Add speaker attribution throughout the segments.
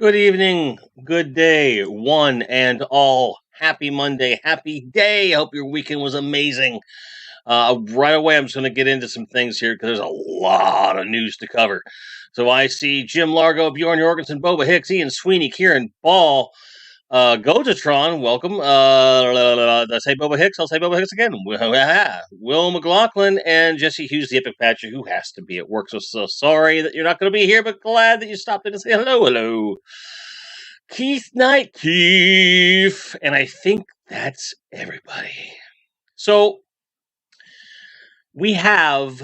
Speaker 1: Good evening, good day, one and all. Happy Monday, happy day. I hope your weekend was amazing. Right away, I'm just going to get into some things here because there's a lot of news to cover. So I see Jim Largo, Bjorn Jorgensen, Boba Hicks, Ian Sweeney, Kieran Ball, Gotatron, welcome. Did I say Boba Hicks? I'll say Boba Hicks again. Will McLaughlin and Jesse Hughes, the Epic Patcher, who has to be at work. So sorry that you're not going to be here, but glad that you stopped in to say hello. Keith Knight, Keith. And I think that's everybody. So we have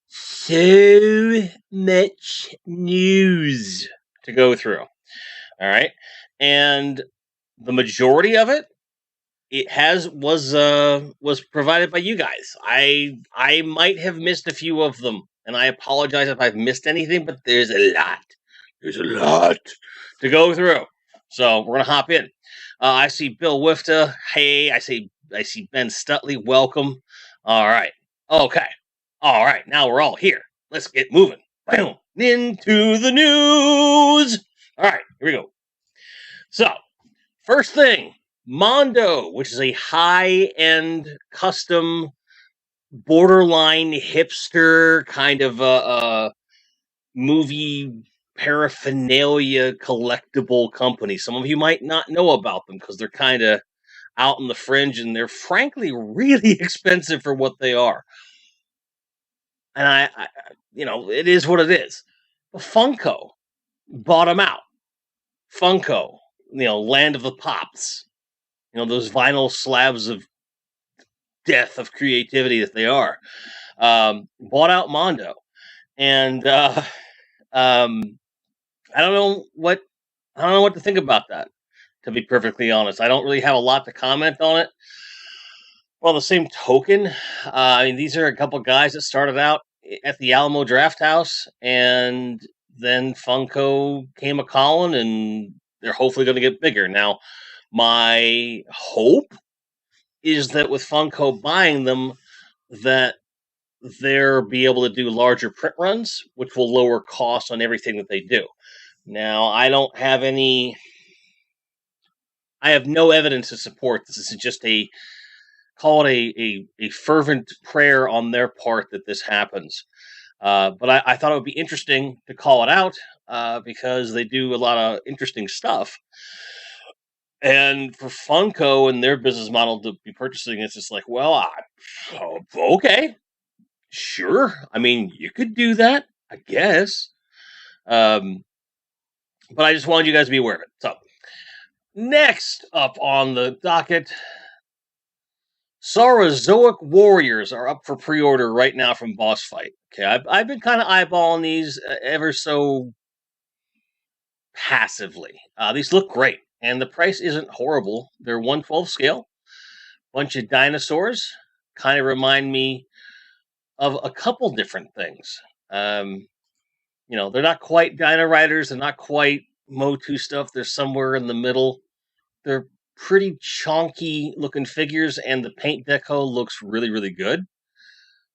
Speaker 1: so much news to go through. All right. And the majority of it was provided by you guys. I might have missed a few of them, and I apologize if I've missed anything, but there's a lot. There's a lot to go through. So we're gonna hop in. I see Bill Wifta. Hey, I see Ben Stutley. Welcome. All right. Okay. All right. Now we're all here. Let's get moving. Boom. Into the news. All right. Here we go. So, first thing, Mondo, which is a high-end custom borderline hipster kind of movie paraphernalia collectible company. Some of you might not know about them because they're kind of out in the fringe and they're frankly really expensive for what they are. And I it is what it is. But Funko bought them out. Funko, land of the pops. Those vinyl slabs of death of creativity that they are. Bought out Mondo. And I don't know what to think about that, to be perfectly honest. I don't really have a lot to comment on it. Well, the same token, these are a couple guys that started out at the Alamo Draft House, and then Funko came a calling, and they're hopefully going to get bigger. Now, my hope is that with Funko buying them, that they'll be able to do larger print runs, which will lower costs on everything that they do. Now, I have no evidence to support this. This is just call it a fervent prayer on their part that this happens. But I thought it would be interesting to call it out because they do a lot of interesting stuff. And for Funko and their business model to be purchasing, it's just like, well, okay, sure. I mean, you could do that, I guess. But I just wanted you guys to be aware of it. So, next up on the docket, Saurozoic Warriors are up for pre-order right now from Boss Fight. Okay, I've been kind of eyeballing these ever so passively. These look great, and the price isn't horrible. They're 1/12 scale. Bunch of dinosaurs. Kind of remind me of a couple different things. They're not quite Dino Riders. They're not quite Motu stuff. They're somewhere in the middle. They're pretty chonky looking figures, and the paint deco looks really, really good.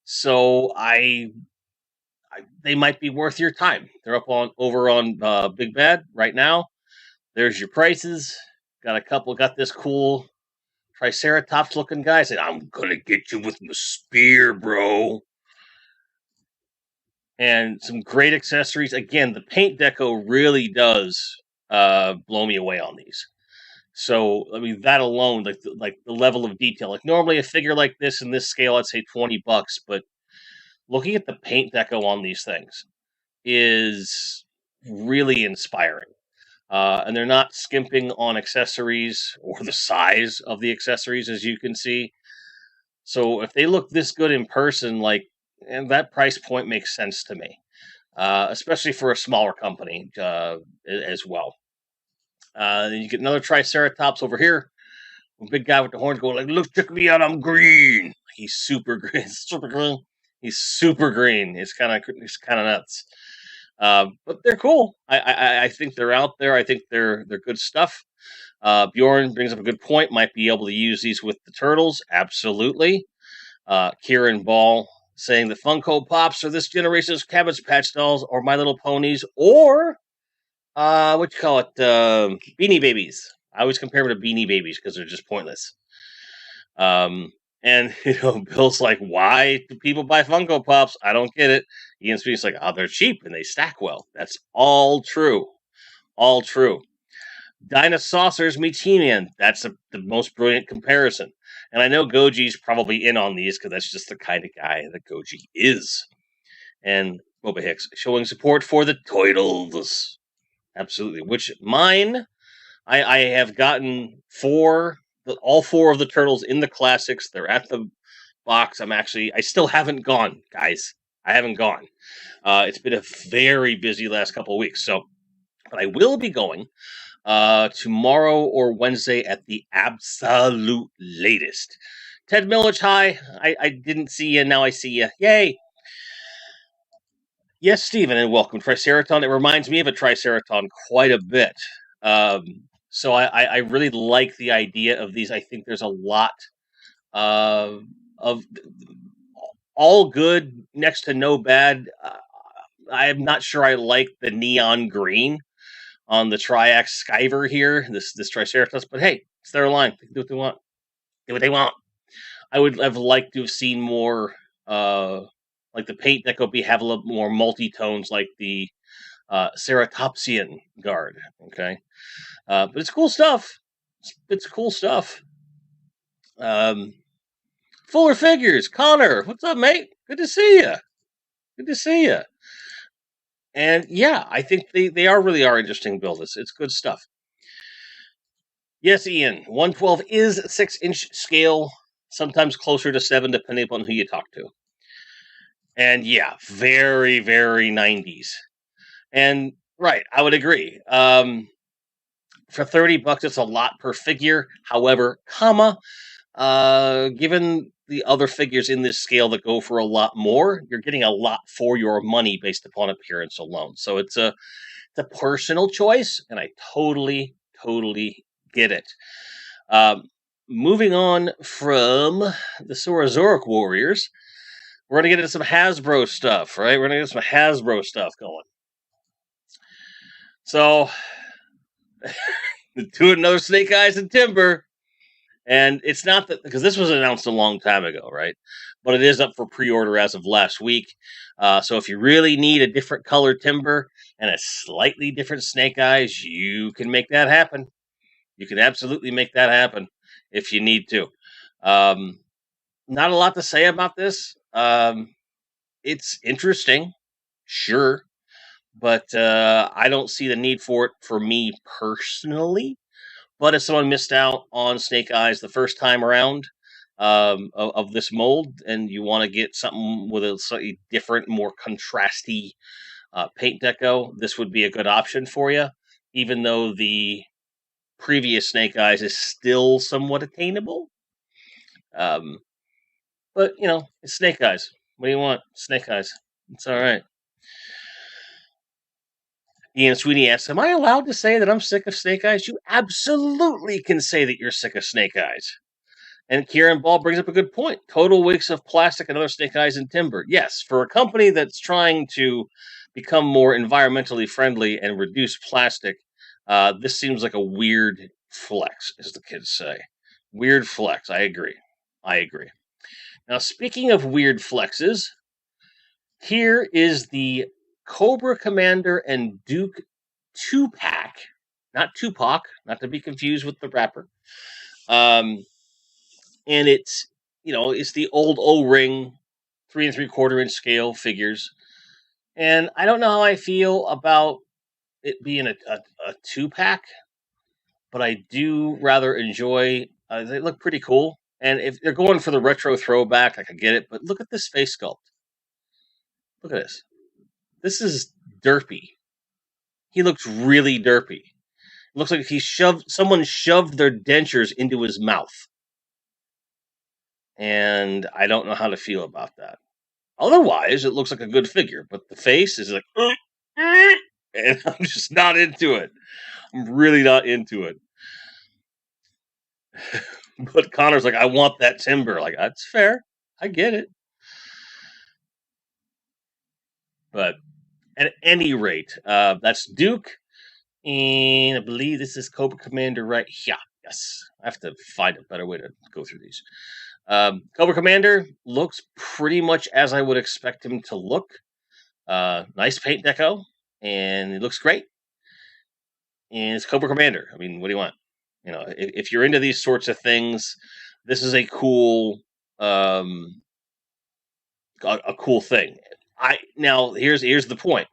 Speaker 1: So they might be worth your time. They're over on Big Bad right now. There's your prices. Got this cool Triceratops looking guy. Said, I'm gonna get you with my spear, bro. And some great accessories. Again, the paint deco really does blow me away on these. So, I mean, that alone, like the level of detail. Like normally a figure like this in this scale, I'd say $20, but looking at the paint deco on these things is really inspiring. And they're not skimping on accessories or the size of the accessories, as you can see. So if they look this good in person, and that price point makes sense to me, especially for a smaller company as well. Then you get another Triceratops over here. A big guy with the horns going look, check me out, I'm green. He's super green. Super green. He's super green. It's kind of nuts. But they're cool. I think they're out there. I think they're good stuff. Bjorn brings up a good point. Might be able to use these with the turtles. Absolutely. Kieran Ball saying the Funko Pops are this generation's Cabbage Patch Dolls or My Little Ponies or what you call it? Beanie Babies. I always compare them to Beanie Babies because they're just pointless. And Bill's like, "Why do people buy Funko Pops? I don't get it." Ian Speed's like, "Oh, they're cheap and they stack well." That's all true, all true. Dinosaurs meets He-Man. That's the most brilliant comparison. And I know Goji's probably in on these because that's just the kind of guy that Goji is. And Boba Hicks showing support for the Turtles. Absolutely. Which mine, I have gotten all four of the Turtles in the classics. They're at the box. I still haven't gone, guys. I haven't gone. It's been a very busy last couple of weeks. But I will be going tomorrow or Wednesday at the absolute latest. Ted Millich, hi. I didn't see you. Now I see you. Yay. Yes, Stephen, and welcome. Triceraton. It reminds me of a Triceraton quite a bit. So I really like the idea of these. I think there's a lot of all good, next to no bad. I'm not sure I like the neon green on the Triax Skyver here, this Triceratops, but hey, it's their line. They can do what they want. Do what they want. I would have liked to have seen more, like the paint deco have a little more multi-tones, like the Ceratopsian guard. Okay, but it's cool stuff. It's cool stuff. Fuller Figures, Connor, what's up, mate? Good to see you. Good to see you. And yeah, I think they really are interesting builds. It's good stuff. Yes, Ian, 112 is 6-inch scale, sometimes closer to 7, depending upon who you talk to. And yeah, very, very 90s. And right, I would agree. For $30, it's a lot per figure. However, given the other figures in this scale that go for a lot more, you're getting a lot for your money based upon appearance alone. So it's a personal choice, and I totally get it. Moving on from the Saurozoic Warriors, we're going to get into some Hasbro stuff, right? We're going to get some Hasbro stuff going. So, do another Snake Eyes and Timber. And it's not that, because this was announced a long time ago, right? But it is up for pre-order as of last week. So if you really need a different color Timber and a slightly different Snake Eyes, you can make that happen. You can absolutely make that happen if you need to. Not a lot to say about this. It's interesting, sure, but I don't see the need for it for me personally. But if someone missed out on Snake Eyes the first time around of this mold, and you want to get something with a slightly different, more contrasty paint deco, this would be a good option for you, even though the previous Snake Eyes is still somewhat attainable. But, it's Snake Eyes. What do you want? Snake Eyes. It's all right. Ian Sweeney asks, am I allowed to say that I'm sick of Snake Eyes? You absolutely can say that you're sick of Snake Eyes. And Kieran Ball brings up a good point. Total waste of plastic and other Snake Eyes and timber. Yes, for a company that's trying to become more environmentally friendly and reduce plastic, this seems like a weird flex, as the kids say. Weird flex. I agree. Now, speaking of weird flexes, here is the Cobra Commander and Duke 2-pack. Not Tupac, not to be confused with the rapper. And it's, it's the old O-ring 3 3/4 inch scale figures. And I don't know how I feel about it being a 2-pack, but I do rather enjoy, they look pretty cool. And if they're going for the retro throwback, I could get it, but look at this face sculpt. Look at this. This is derpy. He looks really derpy. It looks like someone shoved their dentures into his mouth. And I don't know how to feel about that. Otherwise, it looks like a good figure, but the face is like, and I'm just not into it. I'm really not into it. But Connor's like, I want that timber. Like, that's fair. I get it. But at any rate, that's Duke. And I believe this is Cobra Commander right here. Yes. I have to find a better way to go through these. Cobra Commander looks pretty much as I would expect him to look. Nice paint deco, and it looks great. And it's Cobra Commander. I mean, what do you want? You know, if you're into these sorts of things, this is a cool, a cool thing. Now here's the point.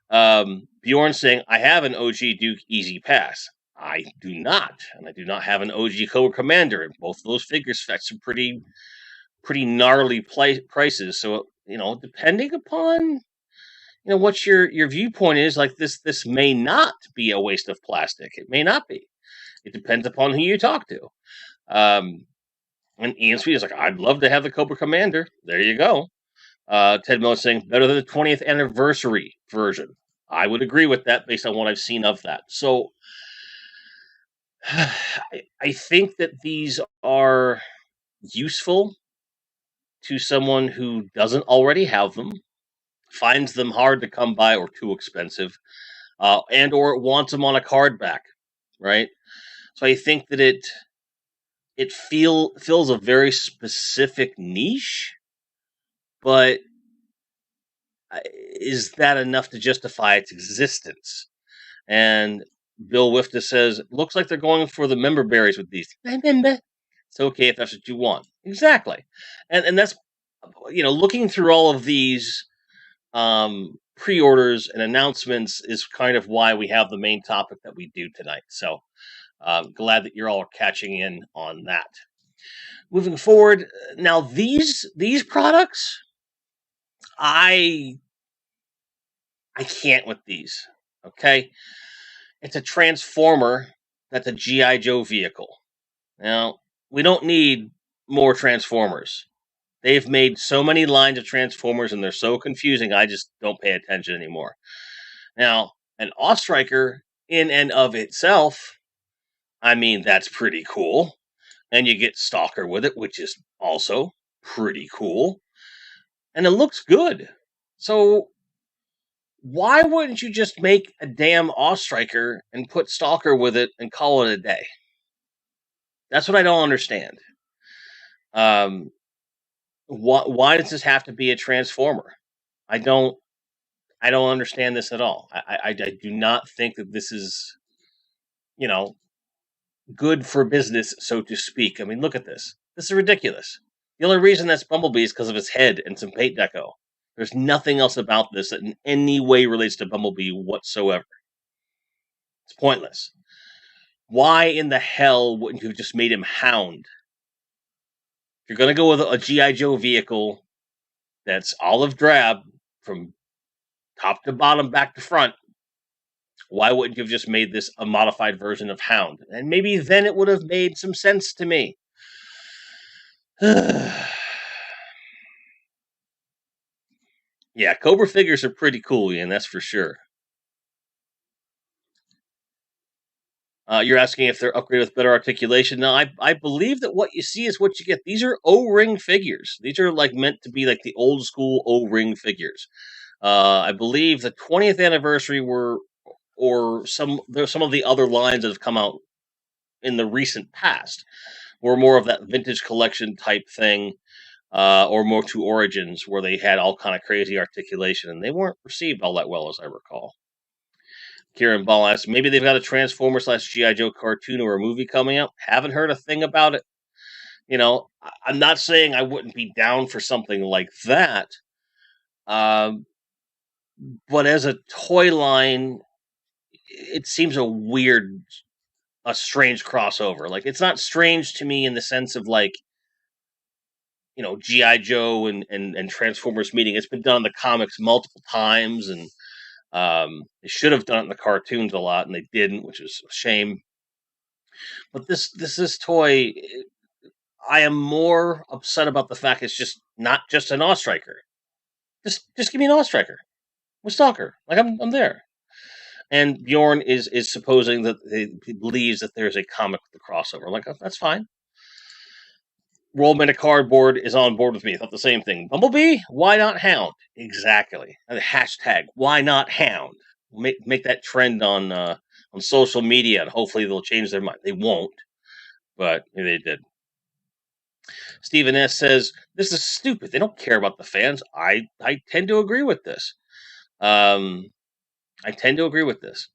Speaker 1: Bjorn saying, I have an OG Duke Easy Pass. I do not, and I do not have an OG Cobra Commander, and both of those figures fetch some pretty gnarly prices. So, you know, depending upon, you know, what your viewpoint is, like this may not be a waste of plastic. It may not be. It depends upon who you talk to. And Ian Sweet is like, I'd love to have the Cobra Commander. There you go. Ted Miller saying, better than the 20th anniversary version. I would agree with that based on what I've seen of that. So I think that these are useful to someone who doesn't already have them, finds them hard to come by or too expensive, and or wants them on a card back, right? So I think that it fills a very specific niche, but is that enough to justify its existence? And Bill Wifta says, looks like they're going for the member berries with these. It's okay if that's what you want. Exactly. And that's, you know, looking through all of these pre-orders and announcements is kind of why we have the main topic that we do tonight. So glad that you're all catching in on that. Moving forward, now these products, I can't with these. Okay, it's a Transformer that's a G.I. Joe vehicle. Now, we don't need more Transformers. They've made so many lines of Transformers and they're so confusing, I just don't pay attention anymore. Now, an Ostriker in and of itself, I mean, that's pretty cool. And you get Stalker with it, which is also pretty cool. And it looks good. So why wouldn't you just make a damn Ostriker and put Stalker with it and call it a day? That's what I don't understand. Why does this have to be a Transformer? I don't understand this at all. I do not think that this is, you know, good for business, so to speak. I mean, look at this. This is ridiculous. The only reason that's Bumblebee is because of his head and some paint deco. There's nothing else about this that in any way relates to Bumblebee whatsoever. It's pointless. Why in the hell wouldn't you have just made him Hound? If you're going to go with a G.I. Joe vehicle that's olive drab from top to bottom, back to front, why wouldn't you have just made this a modified version of Hound? And maybe then it would have made some sense to me. Yeah, Cobra figures are pretty cool, Ian, that's for sure. You're asking if they're upgraded with better articulation. Now, I believe that what you see is what you get. These are O-ring figures. These are like meant to be like the old school O-ring figures. I believe the 20th anniversary some of the other lines that have come out in the recent past were more of that vintage collection type thing, or more to Origins, where they had all kind of crazy articulation, and they weren't received all that well, as I recall. Kieran Ball asks, maybe they've got a Transformer / G.I. Joe cartoon or a movie coming up. Haven't heard a thing about it. You know, I'm not saying I wouldn't be down for something like that. But as a toy line, it seems a strange crossover. Like, it's not strange to me in the sense of, like, you know, G.I. Joe and Transformers meeting. It's been done in the comics multiple times, and they should have done it in the cartoons a lot, and they didn't, which is a shame. But this toy, I am more upset about the fact it's just not just an Ostriker. Just give me an Ostriker with Stalker. Like, I'm there. And Bjorn is supposing that he believes that there's a comic with the crossover. Like, that's fine. Rollman of Cardboard is on board with me. I thought the same thing. Bumblebee? Why not Hound? Exactly. And the hashtag, why not Hound? Make that trend on on social media, and hopefully they'll change their mind. They won't, but they did. Stephen S says this is stupid. They don't care about the fans. I tend to agree with this. I tend to agree with this.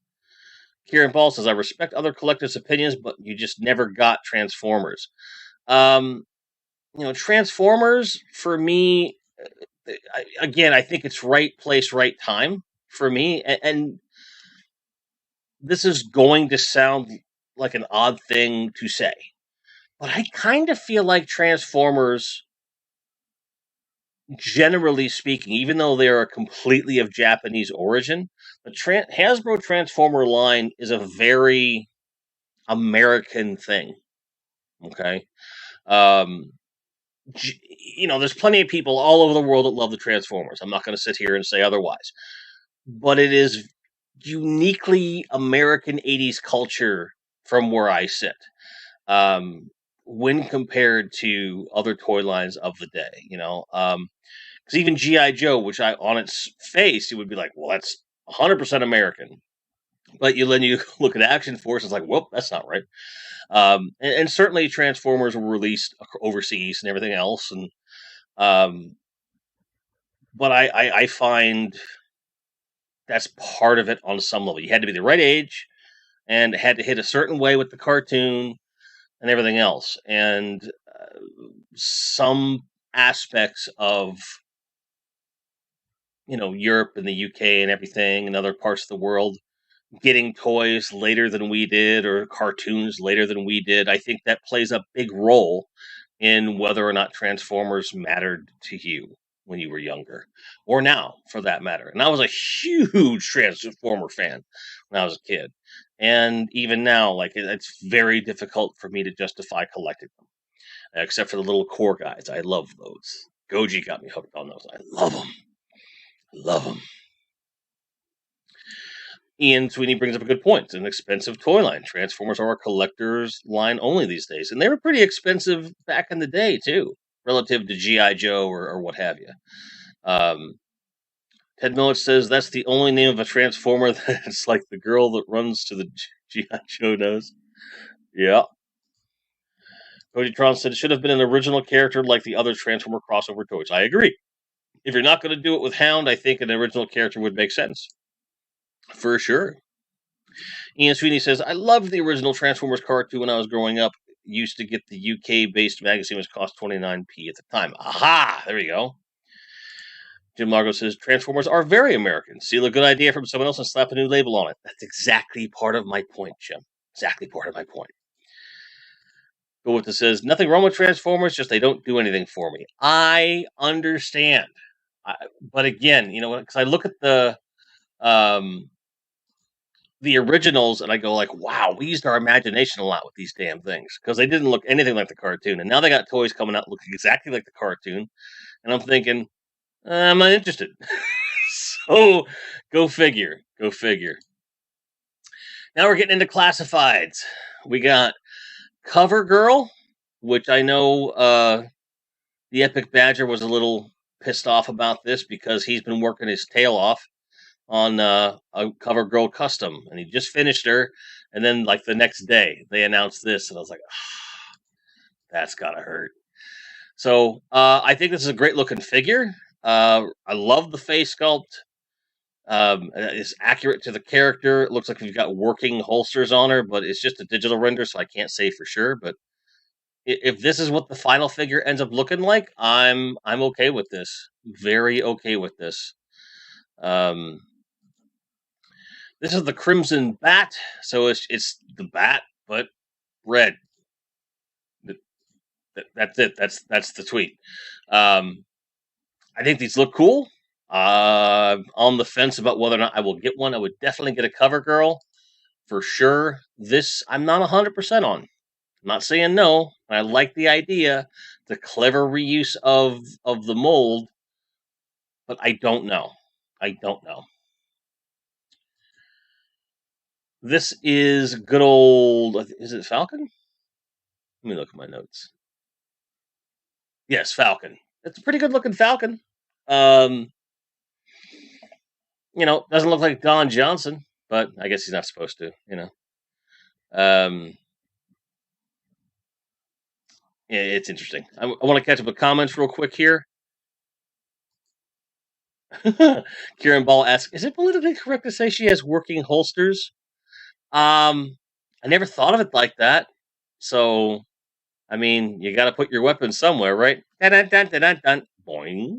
Speaker 1: Kieran Ball says I respect other collectives' opinions, but you just never got Transformers. Transformers for me. I think it's right place, right time for me, and this is going to sound like an odd thing to say, but I kind of feel like Transformers, generally speaking, even though they are completely of Japanese origin, the Hasbro Transformer line is a very American thing. Okay. There's plenty of people all over the world that love the Transformers. I'm not going to sit here and say otherwise, but it is uniquely American 80s culture from where I sit, when compared to other toy lines of the day, because even G.I. Joe, which on its face, it would be like, well, that's 100% American. But then you look at Action Force, it's like, whoop, that's not right. And certainly Transformers were released overseas and everything else. But I find that's part of it on some level. You had to be the right age and had to hit a certain way with the cartoon and everything else. And some aspects of, Europe and the UK and everything and other parts of the world getting toys later than we did or cartoons later than we did, I think that plays a big role in whether or not Transformers mattered to you when you were younger, or now for that matter. And I was a huge Transformer fan when I was a kid. And even now, it's very difficult for me to justify collecting them, except for the little core guys. I love those. Goji got me hooked on those. I love them. Love them. Ian Sweeney brings up a good point. It's an expensive toy line. Transformers are a collector's line only these days. And they were pretty expensive back in the day, too, relative to G.I. Joe or what have you. Ted Miller says that's the only name of a Transformer that's like the girl that runs to the G.I. Joe nose. Yeah. Cody Tron said it should have been an original character like the other Transformer crossover toys. I agree. If you're not going to do it with Hound, I think an original character would make sense. For sure. Ian Sweeney says, I loved the original Transformers cartoon when I was growing up. Used to get the UK-based magazine, which cost 29p at the time. Aha! There we go. Jim Largo says, Transformers are very American. Steal a good idea from someone else and slap a new label on it. That's exactly part of my point, Jim. Exactly part of my point. Go with it says, nothing wrong with Transformers, just they don't do anything for me. I understand. But again, because I look at the originals and I go like, wow, we used our imagination a lot with these damn things because they didn't look anything like the cartoon. And now they got toys coming out looking exactly like the cartoon. And I'm thinking, I'm not interested. So go figure. Go figure. Now we're getting into classifieds. We got Cover Girl, which I know the Epic Badger was a little pissed off about this because he's been working his tail off on a Cover Girl custom, and he just finished her, and then the next day they announced this, and I was like, that's gotta hurt. So I think this is a great looking figure. I love the face sculpt. It's accurate to the character. It looks like we've got working holsters on her, but it's just a digital render, so I can't say for sure. But if this is what the final figure ends up looking like, I'm okay with this. Very okay with this. This is the Crimson Bat, so it's the bat, but red. That's it. That's the tweet. I think these look cool. On the fence about whether or not I will get one. I would definitely get a Cover Girl for sure. This I'm not 100% on. I'm not saying no. I like the idea, the clever reuse of the mold, but I don't know. I don't know. This is good old. Is it Falcon? Let me look at my notes. Yes, Falcon. It's a pretty good looking Falcon. Doesn't look like Don Johnson, but I guess he's not supposed to, you know. Um, it's interesting. I want to catch up with comments real quick here. Kieran Ball asks, "Is it politically correct to say she has working holsters?" I never thought of it like that. So, I mean, you got to put your weapon somewhere, right? Dun, dun, dun, dun, dun, dun. Boing.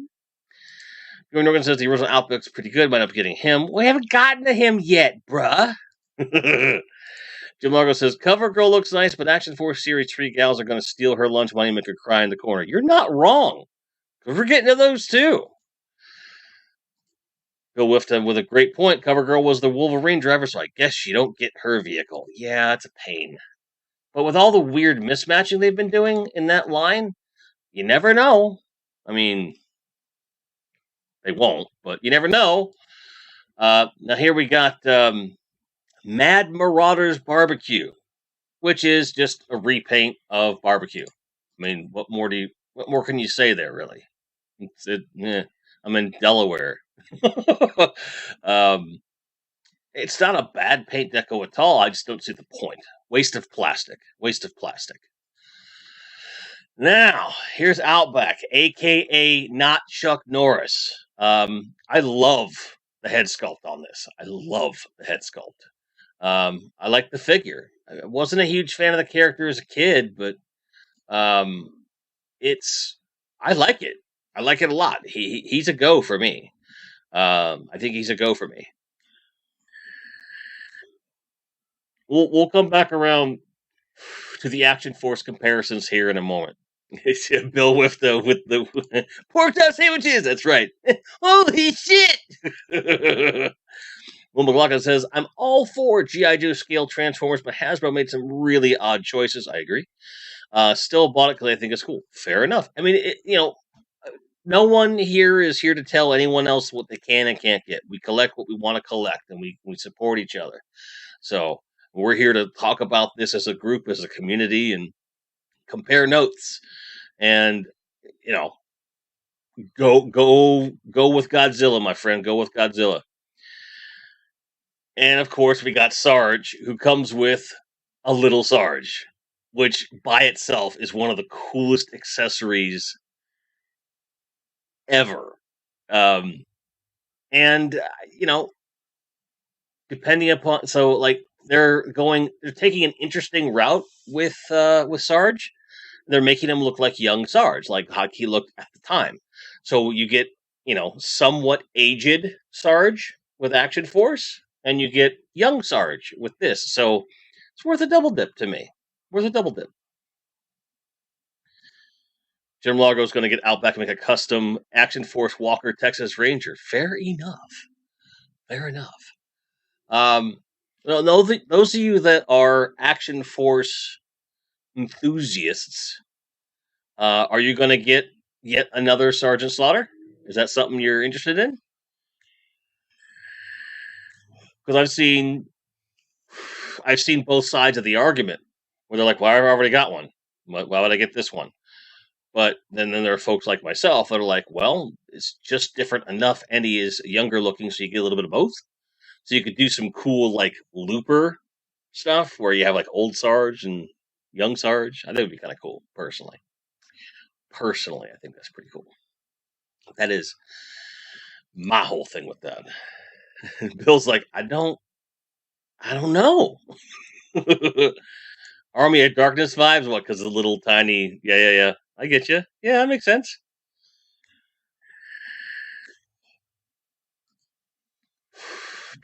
Speaker 1: Jordan Morgan says the original Outback's pretty good. Might up getting him. We haven't gotten to him yet, bruh. Jim Largo says CoverGirl looks nice, but Action Force Series 3 gals are going to steal her lunch money and make her cry in the corner. You're not wrong. We're getting to those too. Bill Wifton with a great point. CoverGirl was the Wolverine driver, so I guess you don't get her vehicle. Yeah, it's a pain. But with all the weird mismatching they've been doing in that line, you never know. I mean, they won't, but you never know. Now here we got Mad Marauders Barbecue, which is just a repaint of barbecue. I mean, what more can you say there, really? I'm in Delaware. It's not a bad paint deco at all. I just don't see the point. Waste of plastic. Now, here's Outback, aka not Chuck Norris. I love the head sculpt on this. I like the figure. I wasn't a huge fan of the character as a kid, but I like it. I like it a lot. He's a go for me. I think he's a go for me. We'll come back around to the Action Force comparisons here in a moment. Bill with the pork chop sandwiches. That's right. Holy shit! Will McLaughlin says, "I'm all for G.I. Joe scale Transformers, but Hasbro made some really odd choices." I agree. Still bought it because I think it's cool. Fair enough. I mean, no one here is here to tell anyone else what they can and can't get. We collect what we want to collect, and we support each other. So we're here to talk about this as a group, as a community, and compare notes. And go with Godzilla, my friend. Go with Godzilla. And of course, we got Sarge, who comes with a little Sarge, which by itself is one of the coolest accessories ever. And depending upon, they're taking an interesting route with Sarge. They're making him look like young Sarge, like how he looked at the time. So you get, somewhat aged Sarge with Action Force, and you get young Sarge with this. So it's worth a double dip to me. Jim Largo's going to get Outback and make a custom Action Force Walker Texas Ranger. Fair enough. Those of you that are Action Force enthusiasts, are you going to get yet another Sergeant Slaughter? Is that something you're interested in? Because I've seen both sides of the argument where they're like, "Well, I've already got one. Why would I get this one?" But then there are folks like myself that are like, "Well, it's just different enough, and he is younger looking, so you get a little bit of both. So you could do some cool like Looper stuff where you have like old Sarge and young Sarge. I think it would be kind of cool, personally. I think that's pretty cool. That is my whole thing with that." Bill's like, I don't know. Army of Darkness vibes? What, because the little tiny... Yeah. I get you. Yeah, that makes sense.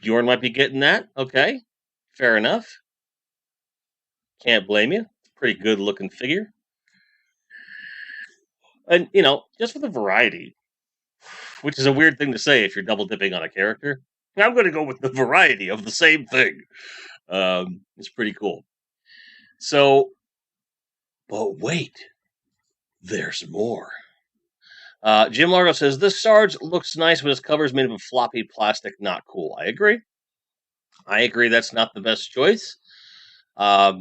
Speaker 1: Bjorn might be getting that. Okay. Fair enough. Can't blame you. Pretty good looking figure. And, just for the variety, which is a weird thing to say if you're double dipping on a character, I'm going to go with the variety of the same thing. It's pretty cool. So, but wait, there's more. Jim Largo says, "This Sarge looks nice, but his cover is made of floppy plastic. Not cool." I agree. That's not the best choice. But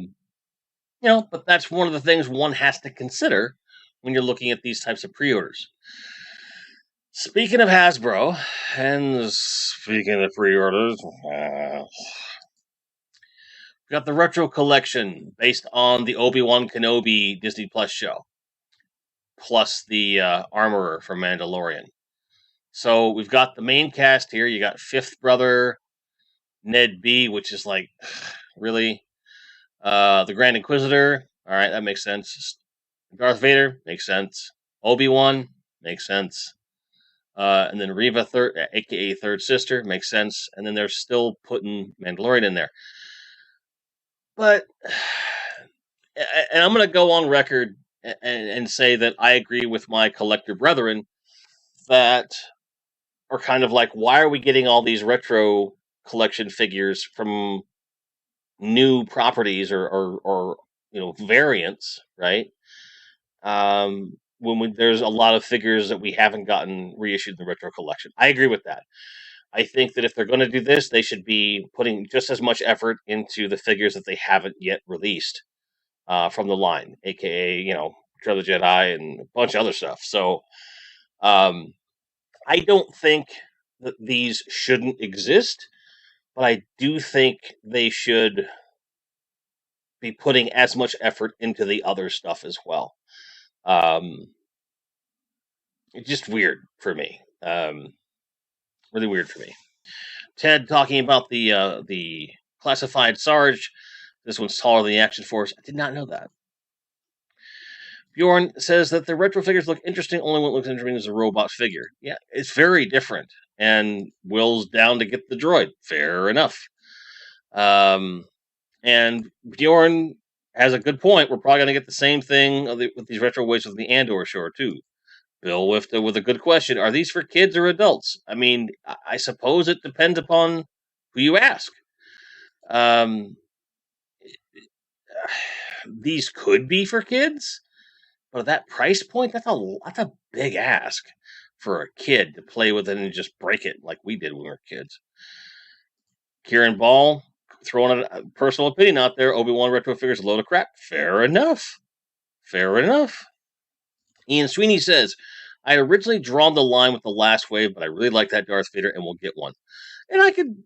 Speaker 1: that's one of the things one has to consider when you're looking at these types of pre-orders. Speaking of Hasbro, and speaking of pre-orders, we got the retro collection based on the Obi-Wan Kenobi Disney Plus show, plus the Armorer from Mandalorian. So we've got the main cast here. You got Fifth Brother, Ned B, which is like, really? The Grand Inquisitor, alright, that makes sense. Darth Vader, makes sense. Obi-Wan, makes sense. And then Reva, aka Third Sister, makes sense. And then they're still putting Mandalorian in there. But, and I'm going to go on record and say that I agree with my collector brethren that are kind of like, why are we getting all these retro collection figures from new properties or variants, right? When there's a lot of figures that we haven't gotten reissued in the retro collection. I agree with that. I think that if they're going to do this, they should be putting just as much effort into the figures that they haven't yet released from the line, aka Return of the Jedi and a bunch of other stuff. So I don't think that these shouldn't exist, but I do think they should be putting as much effort into the other stuff as well. It's just weird for me. Really weird for me. Ted talking about the classified Sarge. This one's taller than the Action Force. I did not know that. Bjorn says that the retro figures look interesting only when it looks interesting as a robot figure. Yeah, it's very different. And Will's down to get the droid. Fair enough. And Bjorn has a good point. We're probably going to get the same thing with these retro waves with the Andor show too. Bill with a good question. Are these for kids or adults? I mean, I suppose it depends upon who you ask. These could be for kids, but at that price point, that's a big ask for a kid to play with it and just break it like we did when we were kids. Kieran Ball throwing a personal opinion out there. Obi-Wan retro figures a load of crap. Fair enough. Ian Sweeney says, I had originally drawn the line with the last wave, but I really like that Darth Vader and we'll get one. And I could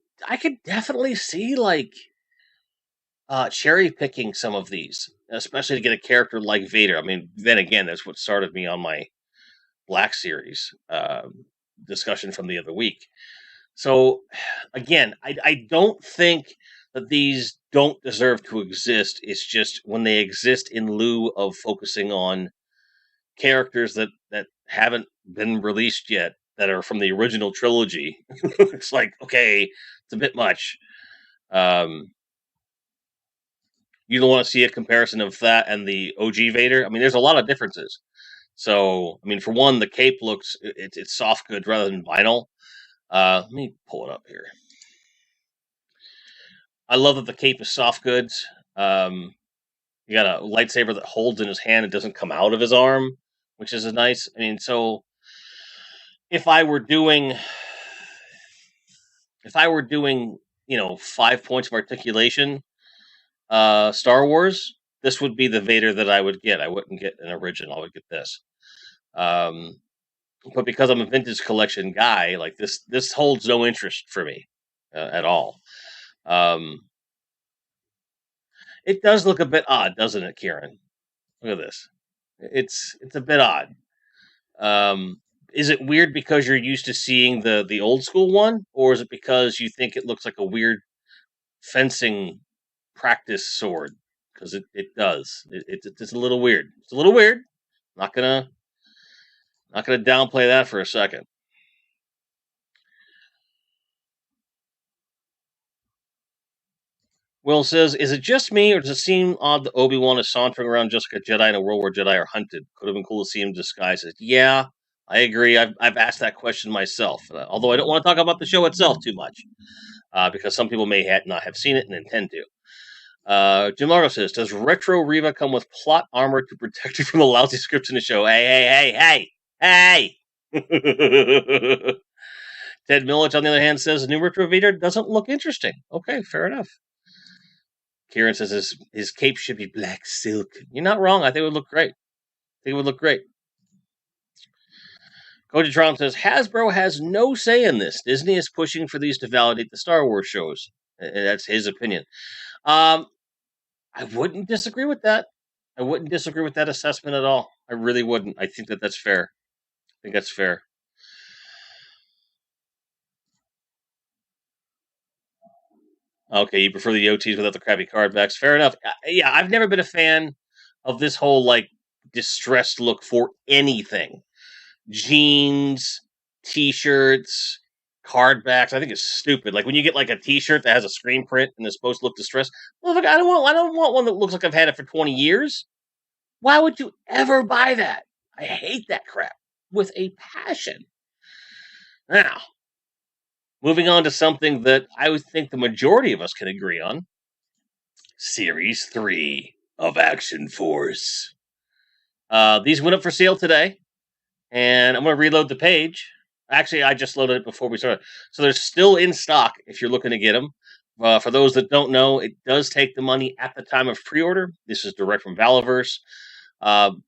Speaker 1: definitely see cherry picking some of these, especially to get a character like Vader. I mean, then again, that's what started me on my Black Series discussion from the other week. So again, I don't think that these don't deserve to exist. It's just when they exist in lieu of focusing on characters that haven't been released yet, that are from the original trilogy. It's like, okay, it's a bit much. You don't want to see a comparison of that and the OG Vader. I mean, there's a lot of differences. So, I mean, for one, the cape looks, it's soft goods rather than vinyl. Let me pull it up here. I love that the cape is soft goods. You got a lightsaber that holds in his hand and doesn't come out of his arm, which is nice. I mean, so if I were doing 5 points of articulation, Star Wars, this would be the Vader that I would get. I wouldn't get an original. I would get this. But because I'm a vintage collection guy, like this holds no interest for me at all. It does look a bit odd, doesn't it, Kieran? Look at this. It's a bit odd. Is it weird because you're used to seeing the old school one, or is it because you think it looks like a weird fencing practice sword? Because it does. It's a little weird. It's a little weird. Not gonna downplay that for a second. Will says, is it just me, or does it seem odd that Obi-Wan is sauntering around just like a Jedi and a World War Jedi are hunted? Could have been cool to see him disguised as. Yeah, I agree. I've asked that question myself, although I don't want to talk about the show itself too much, because some people may not have seen it and intend to. Jim Largo says, does Retro Reva come with plot armor to protect you from the lousy scripts in the show? Hey! Ted Millich, on the other hand, says the new Retro Vader doesn't look interesting. Okay, fair enough. Kieran says his cape should be black silk. You're not wrong. I think it would look great. Kojitron says, Hasbro has no say in this. Disney is pushing for these to validate the Star Wars shows. And that's his opinion. I wouldn't disagree with that. I wouldn't disagree with that assessment at all. I really wouldn't. I think that's fair. I think that's fair. Okay, you prefer the OTs without the crappy card backs. Fair enough. Yeah, I've never been a fan of this whole, like, distressed look for anything. Jeans, T-shirts, card backs. I think it's stupid. Like when you get like a T-shirt that has a screen print and is supposed to look distressed. Well, look, I don't want one that looks like I've had it for 20 years. Why would you ever buy that? I hate that crap with a passion. Now, moving on to something that I would think the majority of us can agree on. Series 3 of Action Force. These went up for sale today. And I'm going to reload the page. Actually, I just loaded it before we started. So they're still in stock if you're looking to get them. For those that don't know, it does take the money at the time of pre-order. This is direct from Valaverse.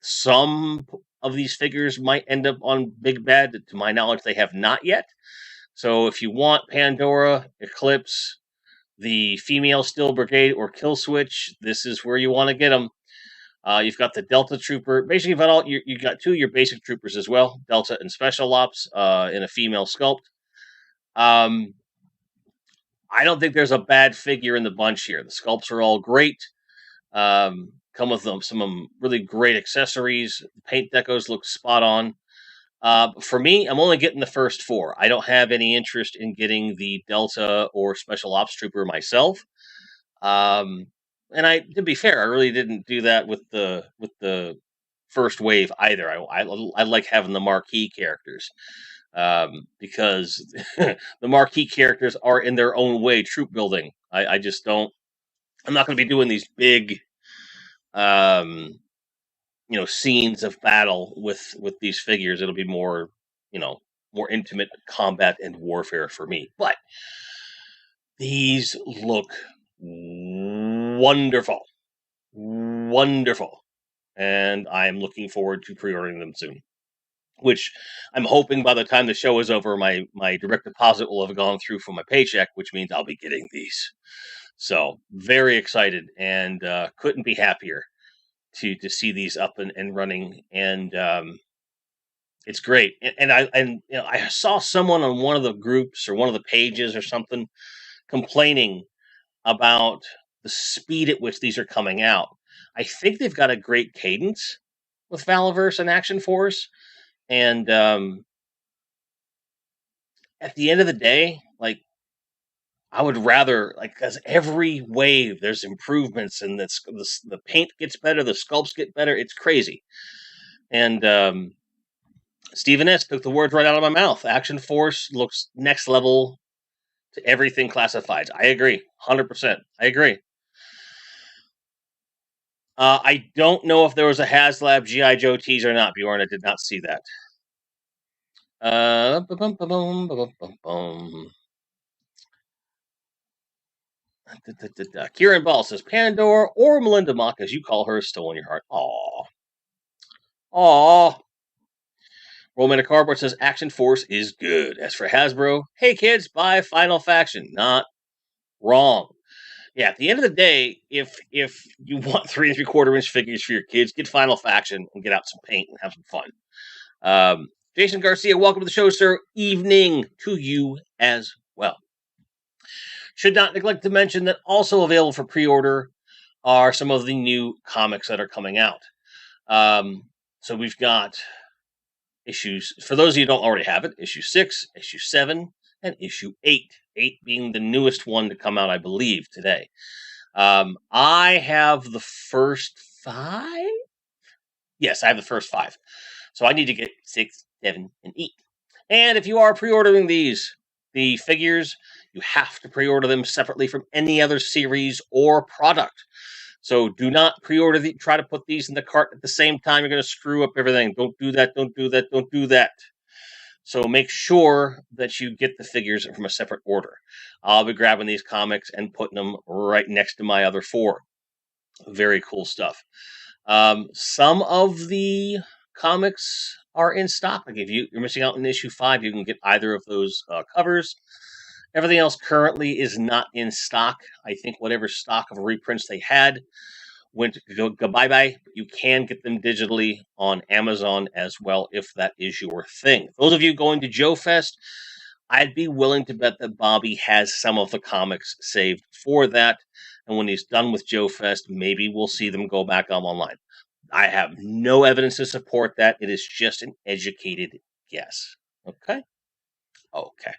Speaker 1: Some of these figures might end up on Big Bad. To my knowledge, they have not yet. So if you want Pandora, Eclipse, the female Steel Brigade, or Kill Switch, this is where you want to get them. You've got the Delta Trooper. Basically, you got two of your basic troopers as well, Delta and Special Ops, in a female sculpt. I don't think there's a bad figure in the bunch here. The sculpts are all great. Come with some really great accessories. The paint decos look spot on. For me, I'm only getting the first four. I don't have any interest in getting the Delta or Special Ops Trooper myself. And to be fair, I really didn't do that with the first wave either. I like having the marquee characters because the marquee characters are in their own way troop building. I just don't. I'm not going to be doing these big, scenes of battle with these figures. It'll be more, more intimate combat and warfare for me. But these look wonderful, and I'm looking forward to pre-ordering them soon. Which I'm hoping by the time the show is over, my direct deposit will have gone through for my paycheck, which means I'll be getting these. So very excited and couldn't be happier to see these up and running, and it's great. And I saw someone on one of the groups or one of the pages or something complaining about the speed at which these are coming out. I think they've got a great cadence with Valaverse and Action Force, and at the end of the day, like, I would rather, like, because every wave there's improvements and the paint gets better, the sculpts get better. It's crazy. And Stephen S. took the words right out of my mouth. Action Force looks next level to everything classifieds. I agree. 100%. I agree. I don't know if there was a HasLab G.I. Joe teaser or not, Bjorn. I did not see that. Kieran Ball says, Pandora or Melinda Mock, as you call her, is still in your heart. Aww. Roman Cardboard says, Action Force is good. As for Hasbro, hey kids, buy Final Faction. Not wrong. Yeah, at the end of the day, if you want 3 3/4 inch figures for your kids, get Final Faction and get out some paint and have some fun. Jason Garcia, welcome to the show, sir. Evening to you as well. Should not neglect to mention that also available for pre-order are some of the new comics that are coming out. So we've got issues, for those of you who don't already have it, issue 6, issue 7, and issue 8. 8 being the newest one to come out, I believe, today. I have the first 5? Yes, I have the first 5. So I need to get 6, 7, and 8. And if you are pre-ordering the figures, you have to pre-order them separately from any other series or product. So do not pre-order try to put these in the cart at the same time. You're going to screw up everything. Don't do that. Don't do that. Don't do that. So make sure that you get the figures from a separate order. I'll be grabbing these comics and putting them right next to my other 4. Very cool stuff. Some of the comics are in stock. Like if you're missing out on issue 5, you can get either of those covers. Everything else currently is not in stock. I think whatever stock of reprints they had went bye-bye. You can get them digitally on Amazon as well if that is your thing. Those of you going to Joe Fest, I'd be willing to bet that Bobby has some of the comics saved for that. And when he's done with Joe Fest, maybe we'll see them go back online. I have no evidence to support that. It is just an educated guess. Okay? Okay.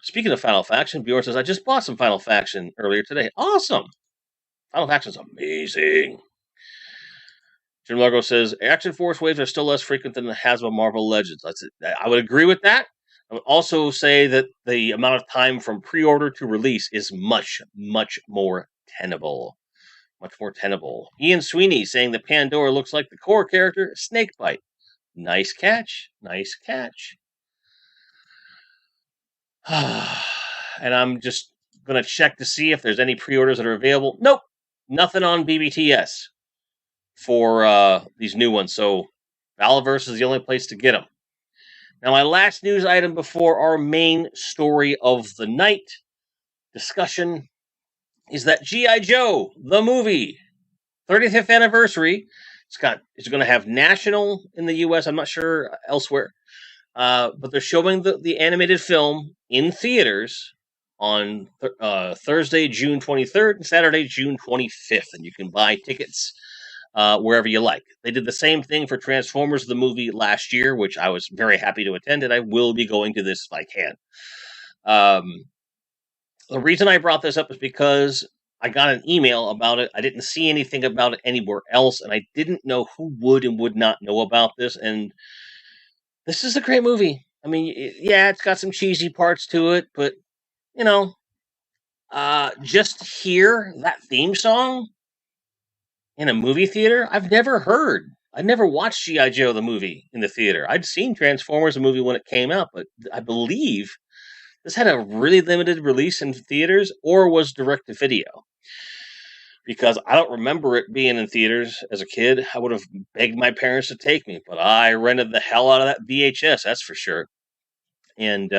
Speaker 1: Speaking of Final Faction, Bjorn says, I just bought some Final Faction earlier today. Awesome. Final Faction's amazing. Jim Largo says, Action Force waves are still less frequent than the Hasbro Marvel Legends. I would agree with that. I would also say that the amount of time from pre-order to release is much, much more tenable. Much more tenable. Ian Sweeney saying that Pandora looks like the core character, Snakebite. Nice catch. Nice catch. And I'm just going to check to see if there's any pre-orders that are available. Nope. Nothing on BBTS for these new ones. So Valaverse is the only place to get them. Now, my last news item before our main story of the night discussion is that G.I. Joe, the movie, 35th anniversary. It's going to have national in the U.S. I'm not sure elsewhere. But they're showing the animated film in theaters on Thursday, June 23rd and Saturday, June 25th. And you can buy tickets wherever you like. They did the same thing for Transformers the movie last year, which I was very happy to attend, and I will be going to this if I can. The reason I brought this up is because I got an email about it. I didn't see anything about it anywhere else, and I didn't know who would and would not know about this, and this is a great movie. I mean, yeah, it's got some cheesy parts to it, but, you know, just hear that theme song in a movie theater, I've never heard. I never watched G.I. Joe, the movie, in the theater. I'd seen Transformers, the movie, when it came out, but I believe this had a really limited release in theaters or was direct-to-video. Because I don't remember it being in theaters as a kid. I would have begged my parents to take me, but I rented the hell out of that VHS, that's for sure. And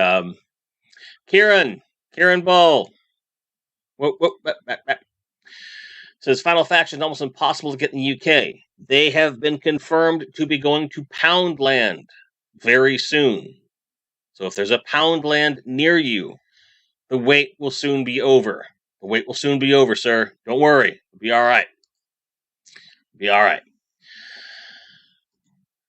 Speaker 1: Kieran Ball says Final Faction is almost impossible to get in the UK. They have been confirmed to be going to Poundland very soon. So if there's a Poundland near you, the wait will soon be over. The wait will soon be over, sir. Don't worry. It'll be all right. Be all right.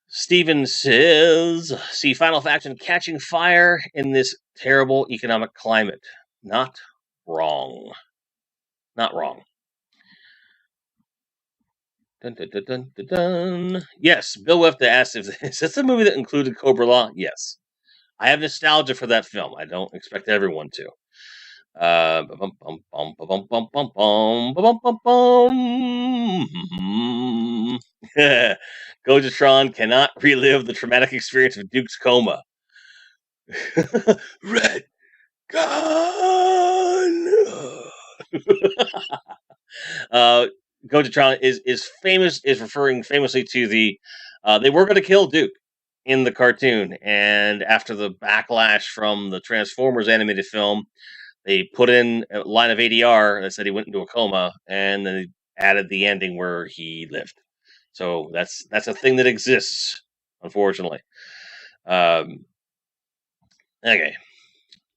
Speaker 1: Steven says, see Final Faction catching fire in this terrible economic climate. Not wrong. Not wrong. Dun, dun, dun, dun, dun, dun. Yes, Bill Wefta asked if is this a movie that included Cobra Law? Yes. I have nostalgia for that film. I don't expect everyone to. Gojatron cannot relive the traumatic experience of Duke's coma. Red gun. Gojatron is referring famously to the they were going to kill Duke in the cartoon, and after the backlash from the Transformers animated film, they put in a line of ADR that said he went into a coma, and then they added the ending where he lived. So that's a thing that exists, unfortunately. Okay.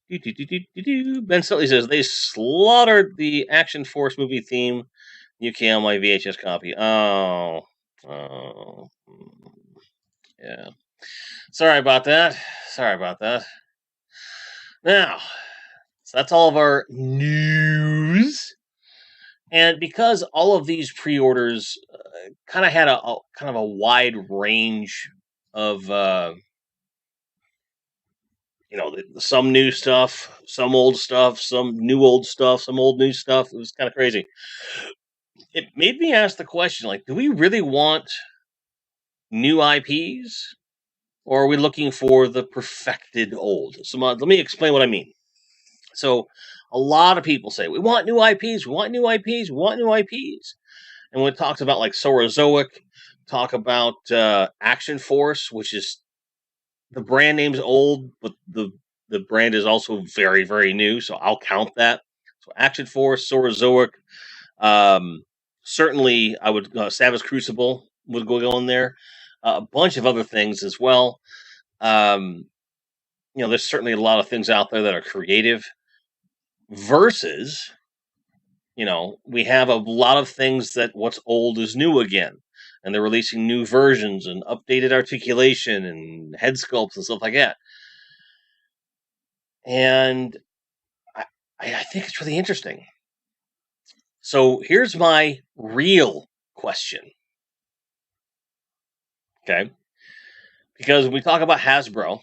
Speaker 1: Ben Sutley says they slaughtered the Action Force movie theme UK on my VHS copy. Oh, yeah. Sorry about that. Now, so that's all of our news. And because all of these pre-orders kind of had a wide range of some new stuff, some old stuff, some new old stuff, some old new stuff. It was kind of crazy. It made me ask the question, like, do we really want new IPs? Or are we looking for the perfected old? So let me explain what I mean. So a lot of people say, we want new IPs, we want new IPs, we want new IPs. And when it talks about like Sorozoic, talk about Action Force, which is the brand name's old, but the brand is also very, very new, so I'll count that. So Action Force, Sorozoic, certainly I would Savage Crucible would go in there. A bunch of other things as well. There's certainly a lot of things out there that are creative. Versus, we have a lot of things that what's old is new again, and they're releasing new versions and updated articulation and head sculpts and stuff like that. And I think it's really interesting. So here's my real question. Okay. Because when we talk about Hasbro,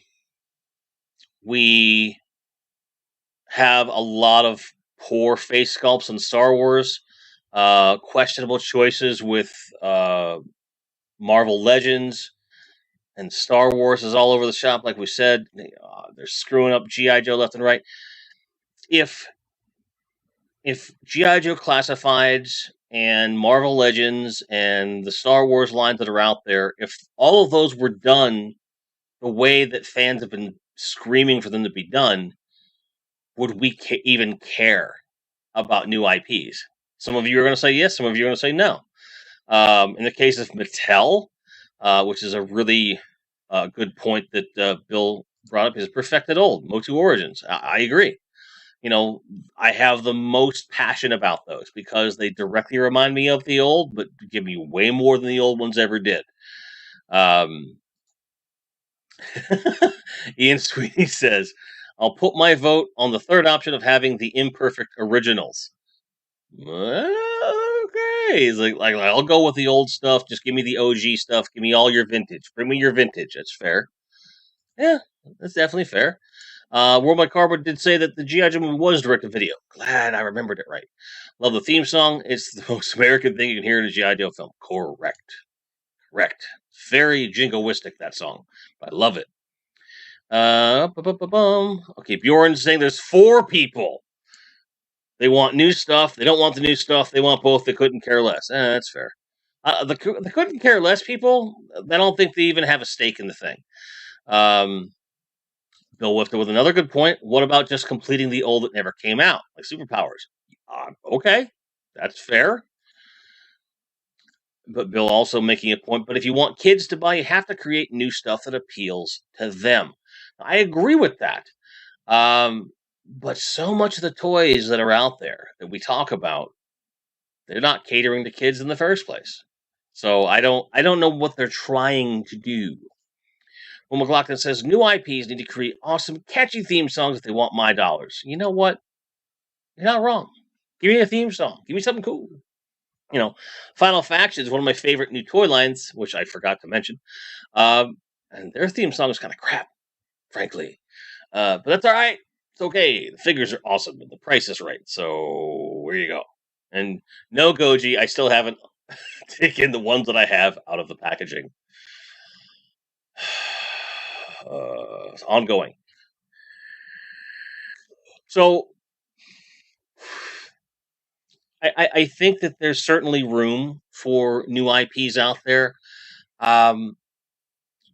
Speaker 1: we have a lot of poor face sculpts in Star Wars, questionable choices with Marvel Legends, and Star Wars is all over the shop, like we said. They're screwing up G.I. Joe left and right. If G.I. Joe Classifieds and Marvel Legends and the Star Wars lines that are out there, if all of those were done the way that fans have been screaming for them to be done, would we even care about new IPs? Some of you are going to say yes, some of you are going to say no. In the case of Mattel, which is a really good point that Bill brought up, is Perfected Old, Motu Origins. I agree. I have the most passion about those because they directly remind me of the old, but give me way more than the old ones ever did. Ian Sweeney says, I'll put my vote on the third option of having the imperfect originals. Okay. He's like I'll go with the old stuff. Just give me the OG stuff. Give me all your vintage. Bring me your vintage. That's fair. Yeah, that's definitely fair. Worldwide Cardboard did say that the G.I. Joe movie was direct-to-video. Glad I remembered it right. Love the theme song. It's the most American thing you can hear in a G.I. Joe film. Correct. Very jingoistic, that song. I love it. Okay, Bjorn's saying there's 4 people. They want new stuff. They don't want the new stuff. They want both. They couldn't care less. That's fair. The couldn't care less people, I don't think they even have a stake in the thing. Bill Wifter with another good point. What about just completing the old that never came out, like Superpowers? Okay, that's fair. But Bill also making a point, but if you want kids to buy, you have to create new stuff that appeals to them. I agree with that. But so much of the toys that are out there that we talk about, they're not catering to kids in the first place. So I don't know what they're trying to do. Well, McLaughlin says new IPs need to create awesome, catchy theme songs if they want my dollars. You know what? You're not wrong. Give me a theme song. Give me something cool. Final Faction is one of my favorite new toy lines, which I forgot to mention. And their theme song is kind of crap, frankly. But that's all right. It's okay. The figures are awesome and the price is right. So where you go. And no, Goji, I still haven't taken the ones that I have out of the packaging. It's ongoing. So I think that there's certainly room for new IPs out there. And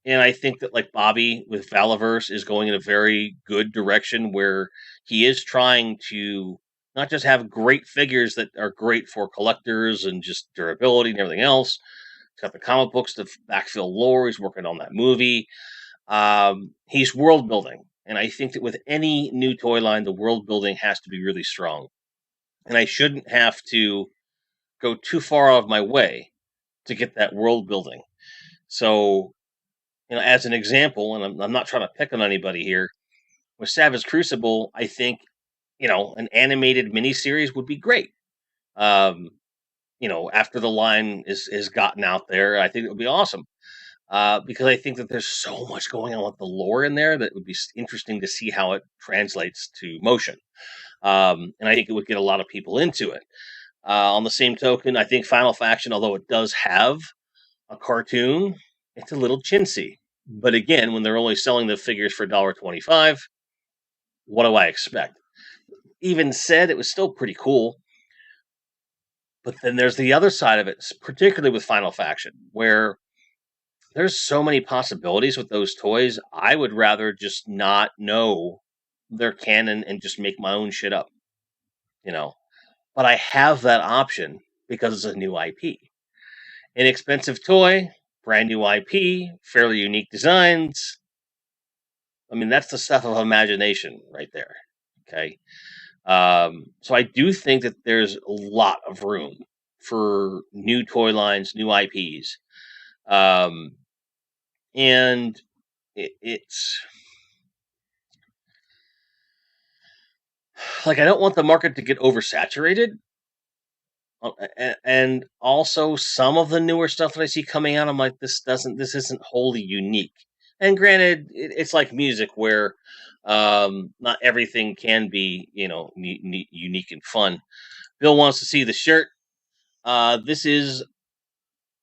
Speaker 1: I think that like Bobby with Valaverse is going in a very good direction where he is trying to not just have great figures that are great for collectors and just durability and everything else. He's got the comic books to backfill lore. He's working on that movie. He's world building. And I think that with any new toy line, the world building has to be really strong. And I shouldn't have to go too far out of my way to get that world building. So, as an example, and I'm not trying to pick on anybody here, with Savage Crucible, I think, an animated miniseries would be great. After the line is gotten out there, I think it would be awesome. Because I think that there's so much going on with the lore in there that would be interesting to see how it translates to motion. And I think it would get a lot of people into it. On the same token, I think Final Faction, although it does have a cartoon, it's a little chintzy. But again, when they're only selling the figures for $1.25, what do I expect? Even said, it was still pretty cool. But then there's the other side of it, particularly with Final Faction, where there's so many possibilities with those toys. I would rather just not know their canon and just make my own shit up, you know. But I have that option because it's a new IP. Inexpensive toy, brand new IP, fairly unique designs. I mean, that's the stuff of imagination right there. Okay. So I do think that there's a lot of room for new toy lines, new IPs. And it's like I don't want the market to get oversaturated. And also some of the newer stuff that I see coming out, I'm like, this isn't wholly unique. And granted, it's like music where not everything can be, unique and fun. Bill wants to see the shirt. This is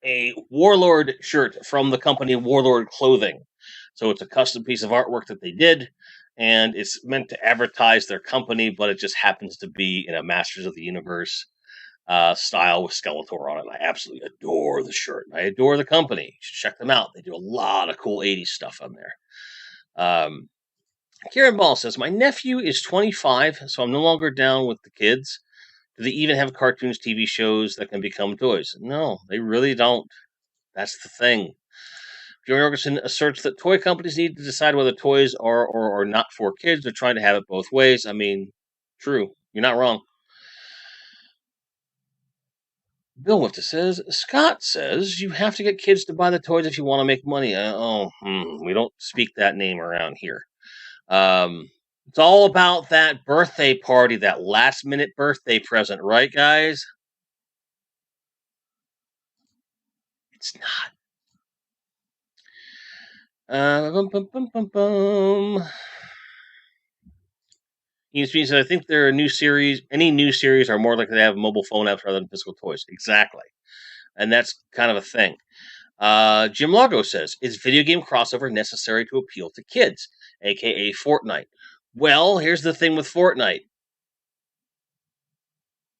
Speaker 1: a Warlord shirt from the company Warlord Clothing. So it's a custom piece of artwork that they did, and it's meant to advertise their company, but it just happens to be in a Masters of the Universe style with Skeletor on it. I absolutely adore the shirt. I adore the company. You should check them out. They do a lot of cool 80s stuff on there. Kieran Ball says, my nephew is 25, so I'm no longer down with the kids. Do they even have cartoons, TV shows that can become toys? No, they really don't. That's the thing. Joey Jorgensen asserts that toy companies need to decide whether toys are or are not for kids. They're trying to have it both ways. I mean, true. You're not wrong. Bill Wifta says, Scott says you have to get kids to buy the toys if you want to make money. We don't speak that name around here. It's all about that birthday party, that last minute birthday present, right, guys? It's not. Says, I think there are any new series are more likely to have mobile phone apps rather than physical toys. Exactly. And that's kind of a thing. Jim Lago says, is video game crossover necessary to appeal to kids, aka Fortnite? Well, here's the thing with Fortnite.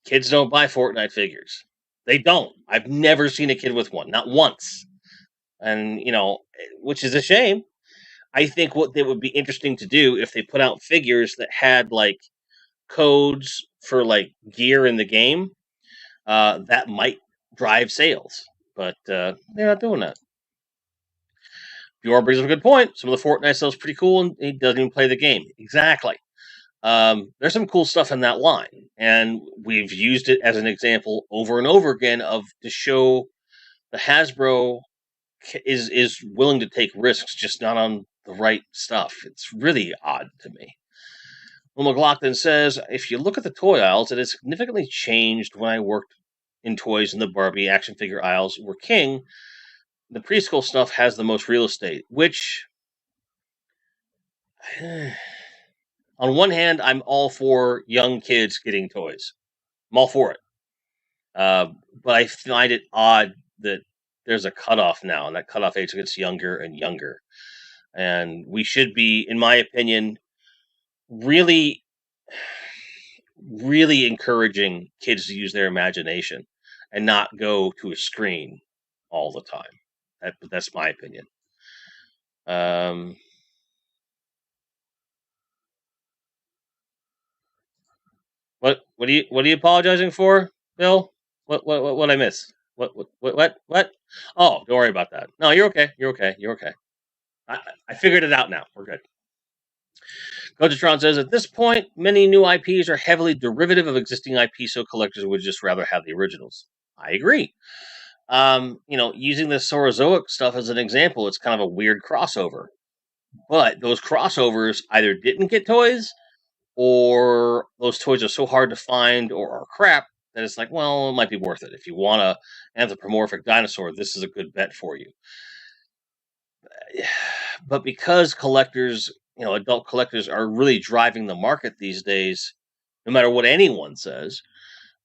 Speaker 1: Kids don't buy Fortnite figures. They don't. I've never seen a kid with one, not once. And, which is a shame. I think what it would be interesting to do if they put out figures that had like codes for like gear in the game, that might drive sales. But they're not doing that. Bjorn brings up a good point. Some of the Fortnite stuff is pretty cool, and he doesn't even play the game. Exactly. There's some cool stuff in that line, and we've used it as an example over and over again to show the Hasbro is willing to take risks, just not on the right stuff. It's really odd to me. Well, McLaughlin says, if you look at the toy aisles, it has significantly changed when I worked in toys in the Barbie action figure aisles were king. The preschool stuff has the most real estate, which on one hand, I'm all for young kids getting toys. I'm all for it. But I find it odd that there's a cutoff now, and that cutoff age gets younger and younger. And we should be, in my opinion, really, really encouraging kids to use their imagination and not go to a screen all the time. That's my opinion. What are you apologizing for, Bill? What I miss? What? Oh, don't worry about that. No, you're okay. You're okay. I figured it out now. We're good. Coachitron says, at this point, many new IPs are heavily derivative of existing IP, so collectors would just rather have the originals. I agree. Using the Saurozoic stuff as an example, it's kind of a weird crossover. But those crossovers either didn't get toys, or those toys are so hard to find or are crap that it's like, well, it might be worth it. If you want an anthropomorphic dinosaur, this is a good bet for you. But because collectors, adult collectors are really driving the market these days, no matter what anyone says,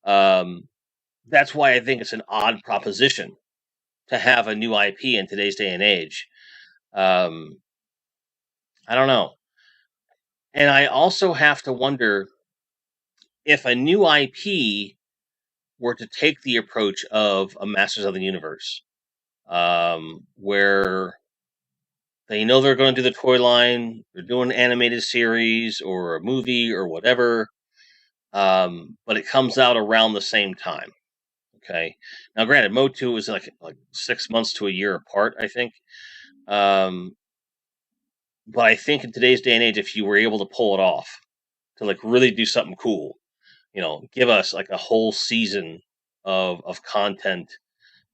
Speaker 1: that's why I think it's an odd proposition to have a new IP in today's day and age. I don't know. And I also have to wonder if a new IP were to take the approach of a Masters of the Universe, where they know they're going to do the toy line, they're doing an animated series or a movie or whatever, but it comes out around the same time. Okay. Now, granted, Motu is like 6 months to a year apart, I think. But I think in today's day and age, if you were able to pull it off, to like really do something cool, give us like a whole season of content,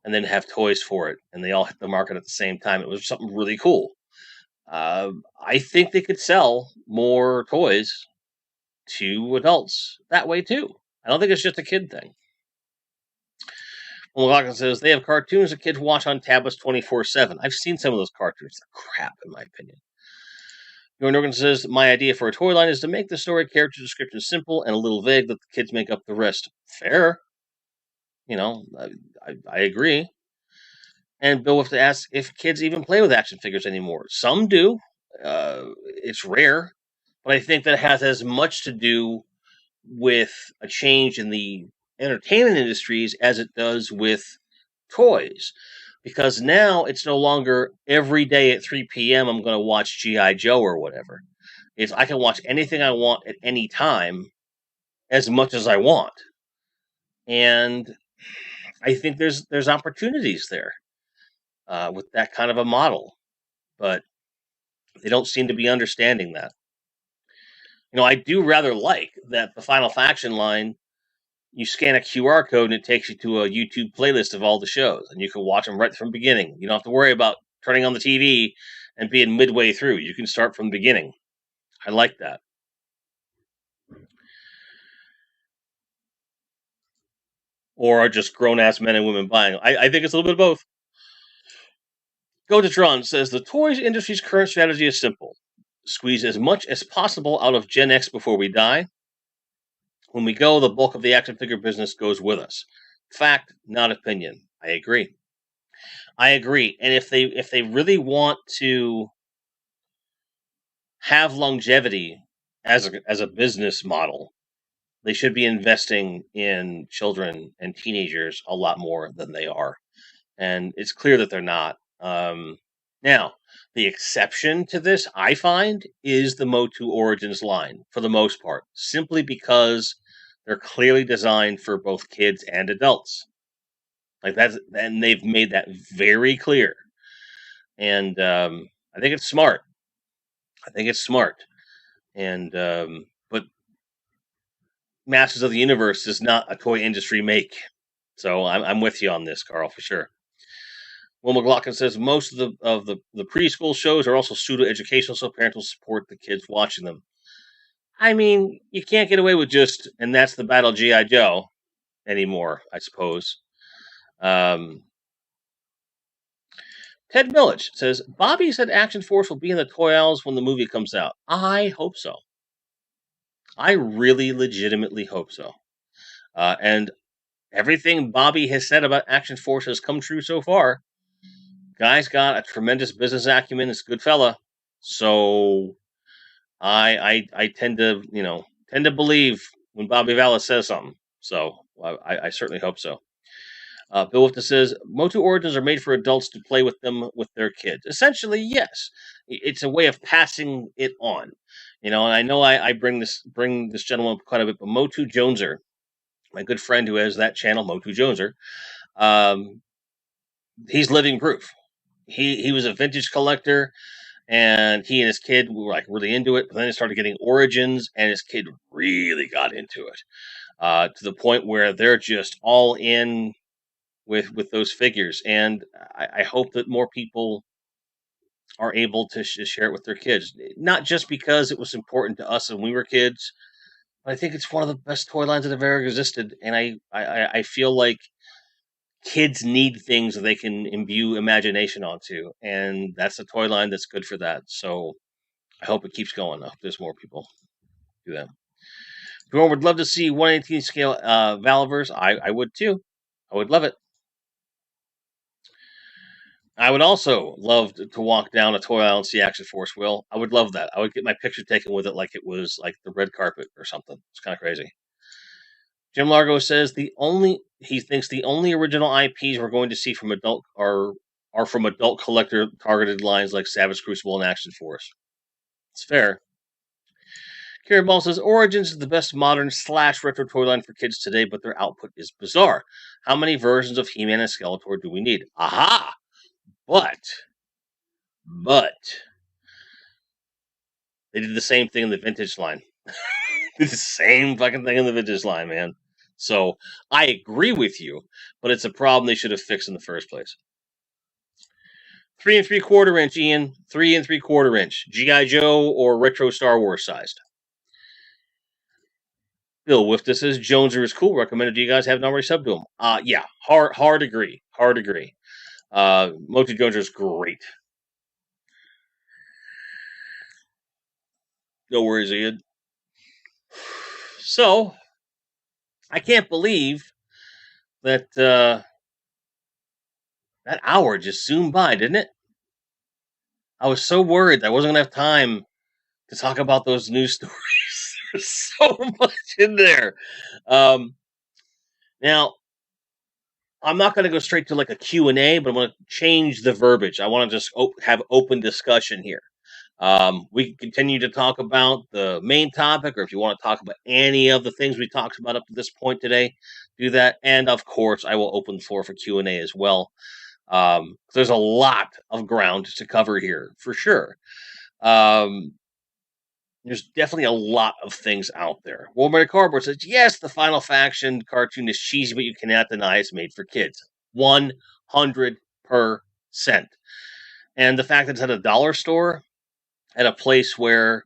Speaker 1: and then have toys for it, and they all hit the market at the same time. It was something really cool. I think they could sell more toys to adults that way too. I don't think it's just a kid thing. Well, McLaughlin says they have cartoons that kids watch on tablets 24/7. I've seen some of those cartoons. They're crap, in my opinion. Jordan Organ says my idea for a toy line is to make the story character description simple and a little vague, that the kids make up the rest. Fair. I agree. And Bill have to ask if kids even play with action figures anymore. Some do. It's rare, but I think that has as much to do with a change in the entertainment industries as it does with toys. Because now it's no longer every day at 3 p.m. I'm going to watch G.I. Joe or whatever. It's I can watch anything I want at any time as much as I want. And I think there's opportunities there with that kind of a model. But they don't seem to be understanding that. I do rather like that the Final Faction line, you scan a QR code and it takes you to a YouTube playlist of all the shows, and you can watch them right from the beginning. You don't have to worry about turning on the TV and being midway through. You can start from the beginning. I like that. Or are just grown-ass men and women buying. I think it's a little bit of both. Gotatron says the toys industry's current strategy is simple. Squeeze as much as possible out of Gen X before we die. When we go, the bulk of the action figure business goes with us. Fact, not opinion. I agree. And if they really want to have longevity as a business model, they should be investing in children and teenagers a lot more than they are. And it's clear that they're not. Now, the exception to this, I find, is the Motu Origins line, for the most part, simply because they're clearly designed for both kids and adults. And they've made that very clear. And I think it's smart. And but Masters of the Universe is not a toy industry make. So I'm with you on this, Carl, for sure. Will McLaughlin says most of the preschool shows are also pseudo-educational, so parents will support the kids watching them. I mean, you can't get away with just, and that's the Battle G.I. Joe anymore, I suppose. Ted Millich says, Bobby said Action Force will be in the toy aisles when the movie comes out. I hope so. I really legitimately hope so. And everything Bobby has said about Action Force has come true so far. Guy's got a tremendous business acumen. He's a good fella. So I tend to believe when Bobby Vallis says something. So I certainly hope so. Bill Wifta says Motu Origins are made for adults to play with them with their kids. Essentially, yes. It's a way of passing it on. And I know I bring this gentleman up quite a bit, but Motu Joneser, my good friend who has that channel, Motu Joneser, he's living proof. He was a vintage collector, and he and his kid were like really into it. But then they started getting Origins, and his kid really got into it to the point where they're just all in with those figures. And I hope that more people are able to share it with their kids, not just because it was important to us when we were kids, but I think it's one of the best toy lines that have ever existed. And I feel like kids need things that they can imbue imagination onto, and that's a toy line that's good for that. So I hope it keeps going. I hope there's more people do that. Bjorn would love to see 1/18 scale Valaverse. I would too. I would love it. I would also love to walk down a toy aisle and see Action Force. Will, I would love that. I would get my picture taken with it like it was like the red carpet or something. It's kind of crazy. Jim Largo says he thinks the only original IPs we're going to see from adult are from adult collector targeted lines like Savage Crucible and Action Force. It's fair. Kieran Ball says Origins is the best modern / retro toy line for kids today, but their output is bizarre. How many versions of He-Man and Skeletor do we need? Aha! But they did the same thing in the vintage line. Did the same fucking thing in the vintage line, man. So I agree with you, but it's a problem they should have fixed in the first place. 3 3/4 inch, Ian. 3 3/4 inch. G.I. Joe or retro Star Wars sized. Bill Wifta says Joneser is cool. Recommended you guys haven't already subbed to him. Yeah, hard agree. Motu Joneser is great. No worries, Ian. So, I can't believe that that hour just zoomed by, didn't it? I was so worried that I wasn't going to have time to talk about those news stories. There's so much in there. Now, I'm not going to go straight to like a Q&A, but I'm going to change the verbiage. I want to just have open discussion here. We can continue to talk about the main topic, or if you want to talk about any of the things we talked about up to this point today, do that. And of course, I will open the floor for Q&A as well. There's a lot of ground to cover here, for sure. There's definitely a lot of things out there. Walmart Cardboard says, yes, the Final Faction cartoon is cheesy, but you cannot deny it's made for kids. 100%. And the fact that it's at a dollar store, at a place where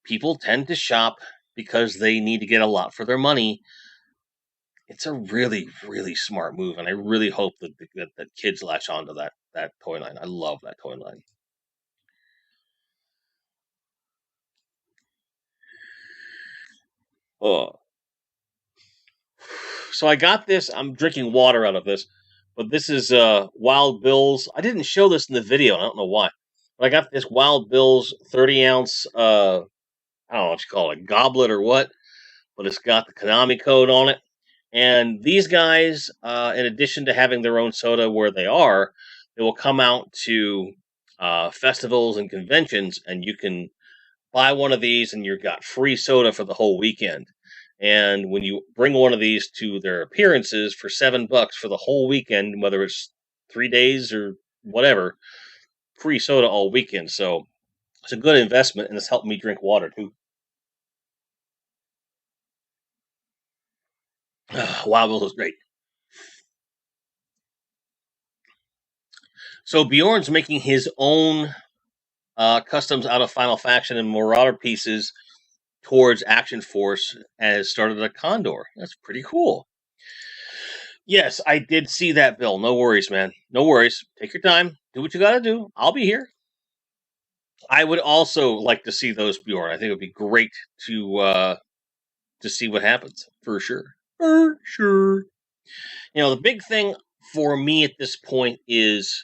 Speaker 1: people tend to shop because they need to get a lot for their money, it's a really, really smart move. And I really hope that kids latch onto that toy line. I love that toy line. Oh. So I got this. I'm drinking water out of this. But this is Wild Bill's. I didn't show this in the video. I don't know why. But I got this Wild Bill's 30-ounce, I don't know what you call it, goblet or what. But it's got the Konami code on it. And these guys, in addition to having their own soda where they will come out to festivals and conventions, and you can buy one of these and you've got free soda for the whole weekend. And when you bring one of these to their appearances for $7 for the whole weekend, whether it's 3 days or whatever, free soda all weekend. So it's a good investment, and it's helped me drink water too. Wild Bill is great. So Bjorn's making his own customs out of Final Faction and Marauder pieces towards Action Force, and has started a Condor. That's pretty cool. Yes, I did see that, Bill. No worries, man. No worries. Take your time. Do what you got to do. I'll be here. I would also like to see those, Bjorn. I think it would be great to see what happens, for sure. For sure. You know, the big thing for me at this point is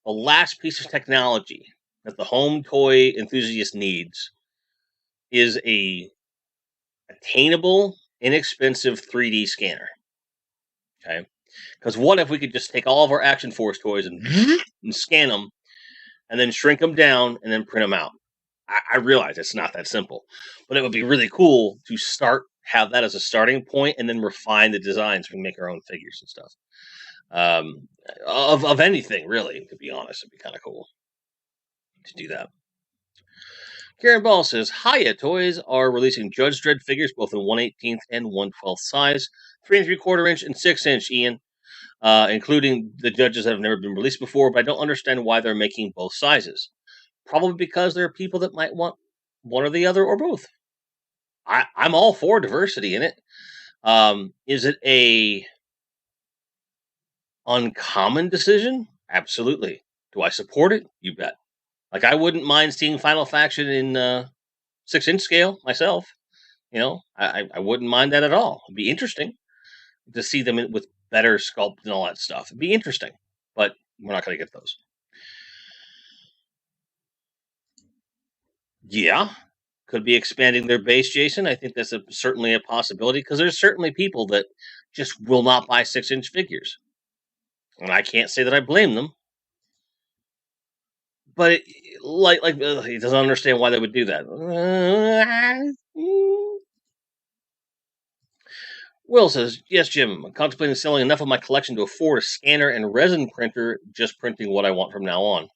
Speaker 1: the last piece of technology that the home toy enthusiast needs is a attainable, inexpensive 3D scanner. Okay? Because what if we could just take all of our Action Force toys and scan them, and then shrink them down, and then print them out? I realize it's not that simple, but it would be really cool to have that as a starting point, and then refine the designs and make our own figures and stuff. Of anything, really, to be honest. It'd be kind of cool to do that. Karen Ball says, Hiya Toys are releasing Judge Dredd figures both in 1/18 and 1/12 size, 3 3/4 inch and 6 inch, Ian, including the Judges that have never been released before, but I don't understand why they're making both sizes. Probably because there are people that might want one or the other or both. I'm all for diversity in it. Is it a uncommon decision? Absolutely. Do I support it? You bet. Like, I wouldn't mind seeing Final Faction in 6-inch scale myself. You know, I wouldn't mind that at all. It'd be interesting to see them with better sculpt and all that stuff. It'd be interesting, but we're not going to get those. Yeah, could be expanding their base, Jason. I think that's certainly a possibility because there's certainly people that just will not buy 6-inch figures. And I can't say that I blame them. But he doesn't understand why they would do that. Will says, yes, Jim, I'm contemplating selling enough of my collection to afford a scanner and resin printer, just printing what I want from now on.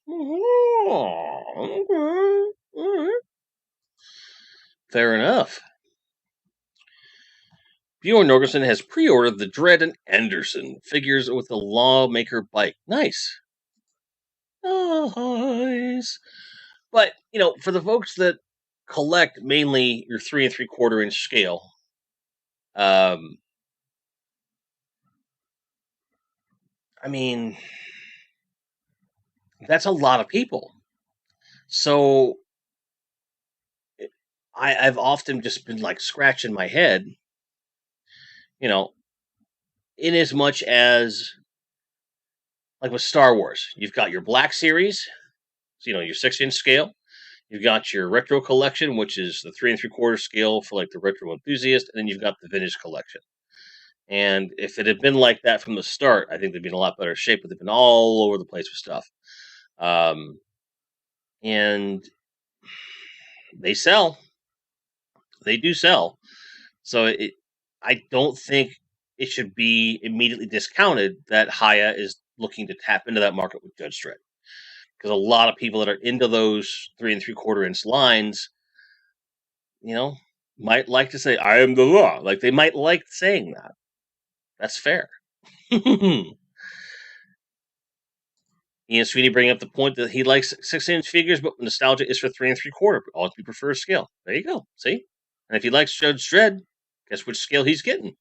Speaker 1: Fair enough. Bjorn Norgerson has pre-ordered the Dredd and Anderson figures with the Lawmaker bike. Nice. Nice. But, for the folks that collect mainly your 3 3/4 inch scale, I mean, that's a lot of people. So I've often just been like scratching my head, in as much as like with Star Wars, you've got your Black Series, so, your 6-inch scale. You've got your retro collection, which is the 3 3/4 scale for like the retro enthusiast, and then you've got the vintage collection. And if it had been like that from the start, I think they'd be in a lot better shape, but they've been all over the place with stuff. And they sell. They do sell. So I don't think it should be immediately discounted that Hiya is looking to tap into that market with Judge Dredd. Because a lot of people that are into those 3 3/4 inch lines, might like to say, I am the law. Like, they might like saying that. That's fair. Ian Sweeney bringing up the point that he likes 6-inch figures, but nostalgia is for 3 3/4. But all he prefers scale. There you go. See? And if he likes Judge Dredd, guess which scale he's getting.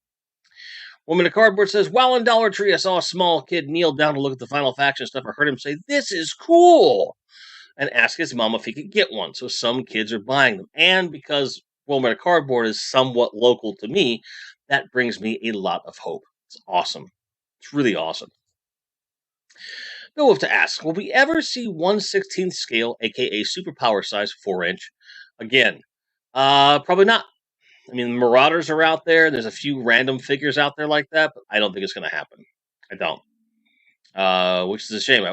Speaker 1: Woman in Cardboard says, while in Dollar Tree, I saw a small kid kneel down to look at the Final Faction stuff. I heard him say, this is cool, and ask his mom if he could get one. So some kids are buying them. And because Woman in Cardboard is somewhat local to me, that brings me a lot of hope. It's awesome. It's really awesome. Bill Wolf to ask, will we ever see 1/16 scale, aka superpower size 4-inch again? Probably not. I mean, Marauders are out there. There's a few random figures out there like that, but I don't think it's going to happen. I don't. Which is a shame.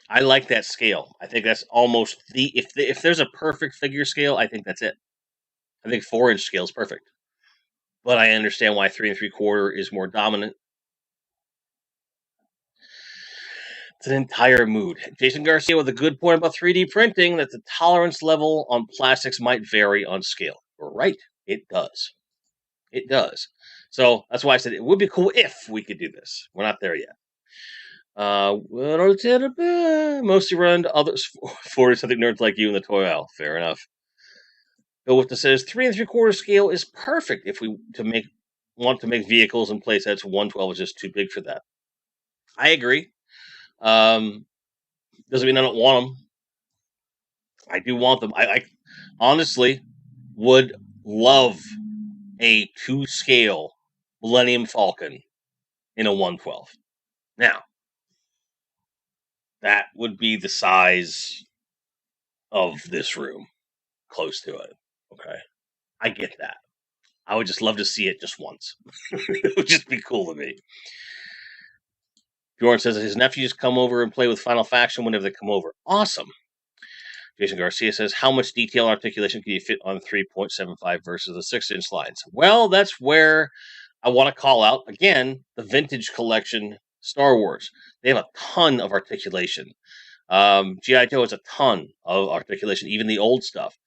Speaker 1: I like that scale. I think that's almost if there's a perfect figure scale, I think that's it. I think 4-inch scale is perfect. But I understand why 3 3/4 is more dominant. It's an entire mood. Jason Garcia with a good point about 3D printing, that the tolerance level on plastics might vary on scale. You're right. It does. It does. So that's why I said it would be cool if we could do this. We're not there yet. Mostly run to others 40-something nerds like you in the toy aisle. Fair enough. Bill Wifta says 3 3/4 scale is perfect if we want to make vehicles and playsets. 1/12 is just too big for that. I agree. Doesn't mean I don't want them. I do want them. I honestly would love a 2-scale Millennium Falcon in a 1/12. Now, that would be the size of this room, close to it. Okay, I get that. I would just love to see it just once. It would just be cool to me. Bjorn says that his nephews come over and play with Final Faction whenever they come over. Awesome. Jason Garcia says, how much detail and articulation can you fit on 3.75 versus the 6-inch lines? Well, that's where I want to call out, again, the vintage collection Star Wars. They have a ton of articulation. G.I. Joe has a ton of articulation, even the old stuff.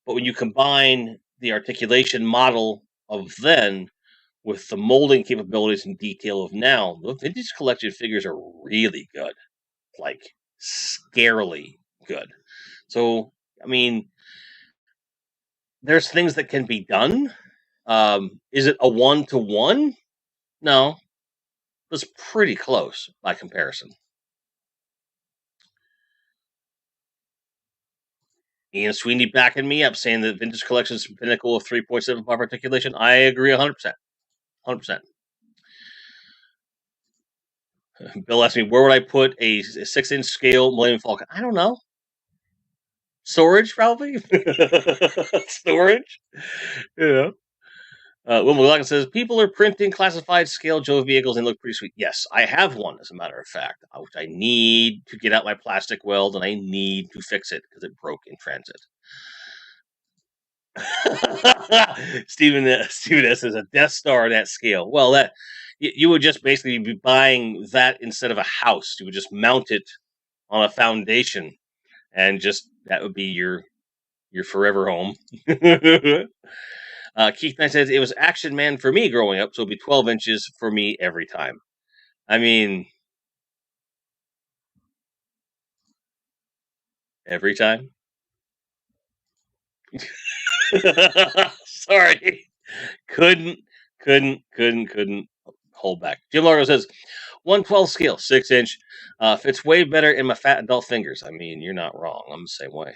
Speaker 1: But when you combine the articulation model of then with the molding capabilities and detail of now, the vintage collection figures are really good. Like, scarily good. So, I mean, there's things that can be done. Is it a 1-to-1? No. It's pretty close by comparison. Ian Sweeney backing me up, saying that vintage collection is pinnacle of 3.75 articulation. I agree 100%. 100%. Bill asked me, where would I put a 6-inch scale Millennium Falcon? I don't know. Storage, probably. Storage. Yeah. Will McLaughlin says people are printing classified scale Joe vehicles and look pretty sweet. Yes, I have one, as a matter of fact, which I need to get out my plastic weld and I need to fix it because it broke in transit. Stephen S says a Death Star on that scale. Well, that you would just basically be buying that instead of a house. You would just mount it on a foundation, and just that would be your forever home. Keith Knight says it was Action Man for me growing up, so it'd be 12 inches for me every time. I mean, every time. Sorry, couldn't hold back. Jim Largo says 112 scale, 6-inch. Fits way better in my fat adult fingers. I mean, you're not wrong. I'm the same way.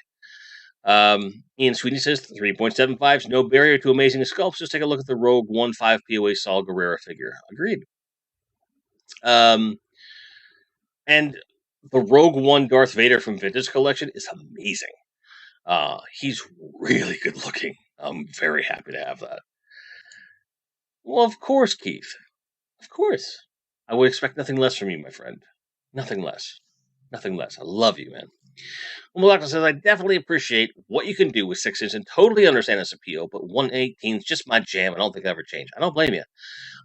Speaker 1: Ian Sweeney says 3.75 is no barrier to amazing sculpts. Just take a look at the Rogue 1.5 POA Saul Guerrero figure. Agreed. And the Rogue One Darth Vader from Vintage Collection is amazing. He's really good looking. I'm very happy to have that. Well, of course, Keith. Of course. I would expect nothing less from you, my friend. Nothing less. Nothing less. I love you, man. Well, Malaka says, I definitely appreciate what you can do with 6-inch and totally understand its appeal, but 1/18 is just my jam. I don't think I'll ever change. I don't blame you.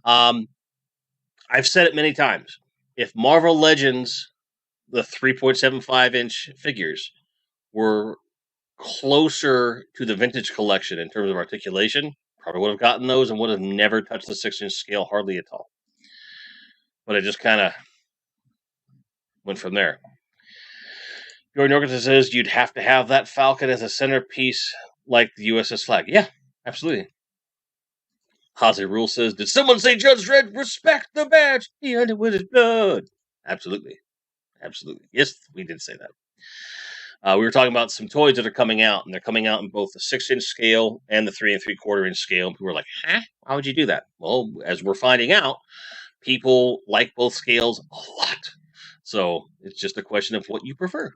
Speaker 1: I've said it many times. If Marvel Legends, the 3.75-inch figures, were closer to the Vintage Collection in terms of articulation, probably would have gotten those and would have never touched the 6-inch scale hardly at all. But it just kind of went from there. Jordan Jorgensen says you'd have to have that Falcon as a centerpiece like the USS Flag. Yeah, absolutely. Hazy Rule says, did someone say Judge Dredd respect the badge? He earned it with his blood. Absolutely. Absolutely. Yes, we did say that. We were talking about some toys that are coming out, and they're coming out in both the 6-inch scale and the 3 3/4-inch scale. And people were like, huh? Why would you do that? Well, as we're finding out, people like both scales a lot. So it's just a question of what you prefer.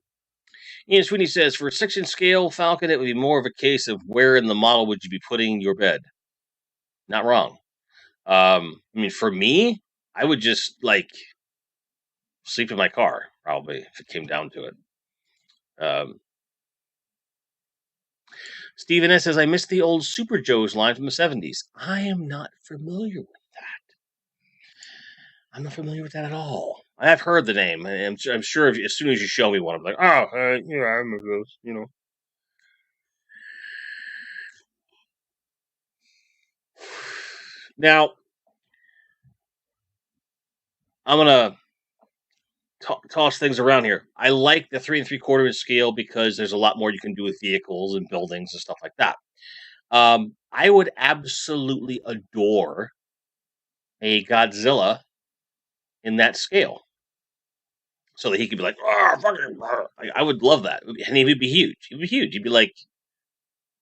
Speaker 1: Ian Sweeney says, for a 6-inch scale Falcon, it would be more of a case of where in the model would you be putting your bed. Not wrong. I mean, for me, I would just, sleep in my car, probably, if it came down to it. Stephen S. says, I miss the old Super Joe's line from the 70s. I am not familiar with that. I'm not familiar with that at all. I've heard the name. I'm sure as soon as you show me one, I'm like, oh, yeah, I remember those, Now, I'm going to toss things around here. I like the 3 3/4-inch scale because there's a lot more you can do with vehicles and buildings and stuff like that. I would absolutely adore a Godzilla in that scale, so that he could be like, fucking. I would love that, and he would be huge. He'd be huge. He'd be like,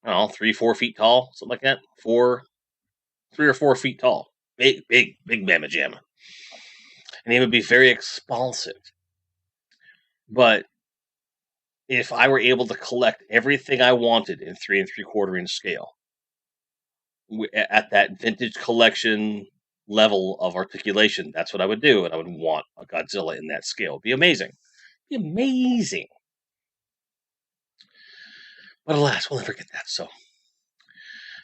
Speaker 1: I don't know, 3-4 feet tall, something like that. 3 or 4 feet tall, big mamma jamma, and he would be very expansive. But if I were able to collect everything I wanted in 3 3/4-inch scale at that Vintage Collection level of articulation, that's what I would do, and I would want a Godzilla in that scale. It'd be amazing. It'd be amazing. But alas, we'll never get that. So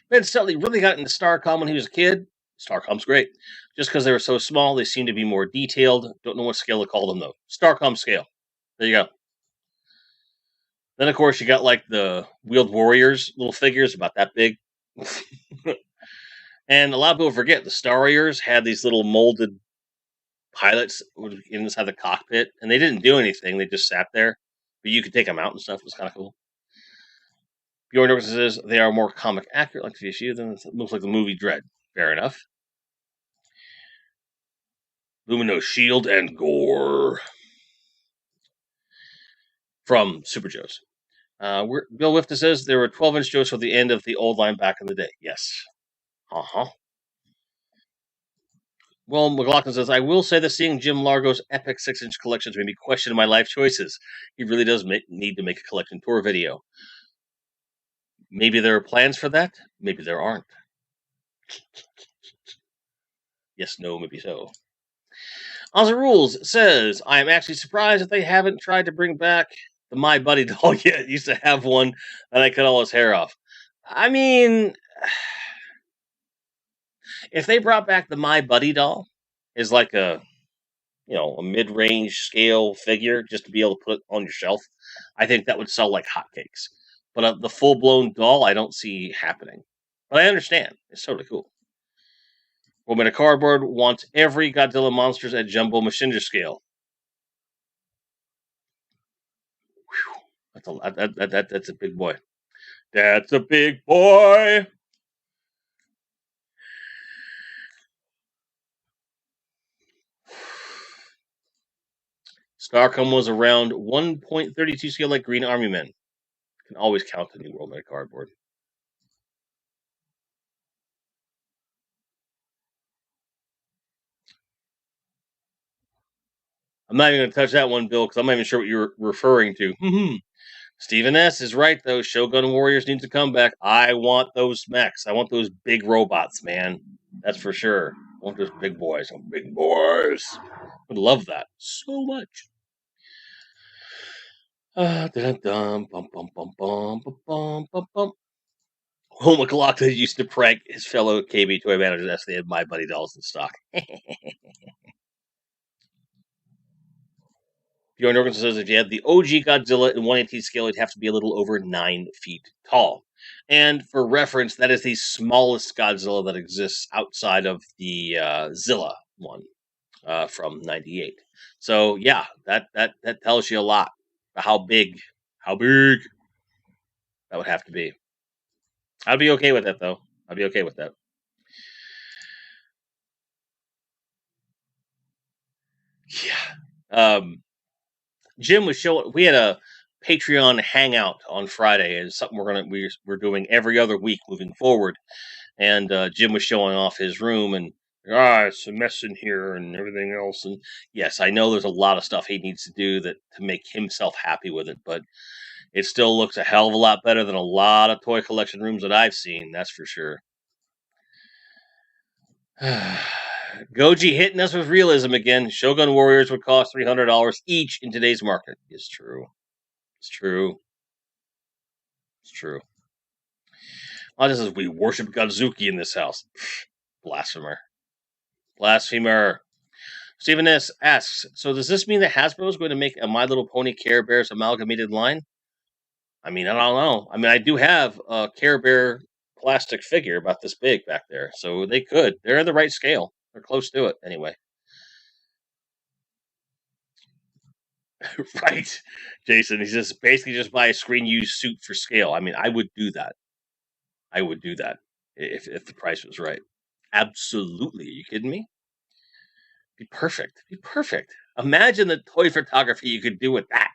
Speaker 1: Ben Stutley really got into Starcom when he was a kid. Starcom's great. Just because they were so small, they seem to be more detailed. Don't know what scale to call them, though. Starcom scale. There you go. Then, of course, you got like the Wheeled Warriors little figures, about that big. And a lot of people forget the Star Warriors had these little molded pilots inside the cockpit, and they didn't do anything. They just sat there. But you could take them out and stuff. It was kind of cool. Bjorn Dorcas says they are more comic accurate, like the issue, than it looks like the movie Dread. Fair enough. Lumino Shield and Gore from Super Joes. Bill Wifta says there were 12-inch Joes for the end of the old line back in the day. Yes. Well, McLaughlin says, I will say that seeing Jim Largo's epic 6-inch collections made me question my life choices. He really does need to make a collection tour video. Maybe there are plans for that. Maybe there aren't. Yes, no, maybe so. Ozzy Rules says, I am actually surprised that they haven't tried to bring back the My Buddy doll yet. Used to have one that I cut all his hair off. I mean, if they brought back the My Buddy doll as like a mid-range scale figure just to be able to put on your shelf, I think that would sell like hotcakes. But the full-blown doll, I don't see happening. But I understand. It's totally cool. Woman of Cardboard wants every Godzilla monsters at Jumbo Machinger scale. That's a big boy. That's a big boy. Starcom was around 1.32 scale like Green Army Men. Can always count the New World Meta Cardboard. I'm not even going to touch that one, Bill, because I'm not even sure what you're referring to. Stephen S. is right, though. Shogun Warriors need to come back. I want those mechs. I want those big robots, man. That's for sure. I want those big boys. Big boys. I would love that so much. Home McLaughlin used to prank his fellow KB toy managers as they had My Buddy dolls in stock. Bjorn Jorgensen says if you had the OG Godzilla in 1/18 scale, it'd have to be a little over 9 feet tall. And for reference, that is the smallest Godzilla that exists outside of the Zilla one from '98. So yeah, that tells you a lot about how big that would have to be. I'd be okay with that, though. I'd be okay with that. Yeah. Jim was showing. We had a Patreon hangout on Friday. It's something we're doing every other week moving forward. And Jim was showing off his room, and it's a mess in here and everything else. And yes, I know there's a lot of stuff he needs to do to make himself happy with it, but it still looks a hell of a lot better than a lot of toy collection rooms that I've seen. That's for sure. Goji hitting us with realism again. Shogun Warriors would cost $300 each in today's market. It's true. It's true. It's true. This is we worship Godzuki in this house. Blasphemer. Blasphemer. Stephen S. asks, so does this mean that Hasbro is going to make a My Little Pony Care Bears amalgamated line? I mean, I don't know. I mean, I do have a Care Bear plastic figure about this big back there, so they could. They're in the right scale. They're close to it, anyway. Right, Jason. He's just basically just buy a screen used suit for scale. I mean, I would do that. I would do that if the price was right. Absolutely. Are you kidding me? Be perfect. Be perfect. Imagine the toy photography you could do with that.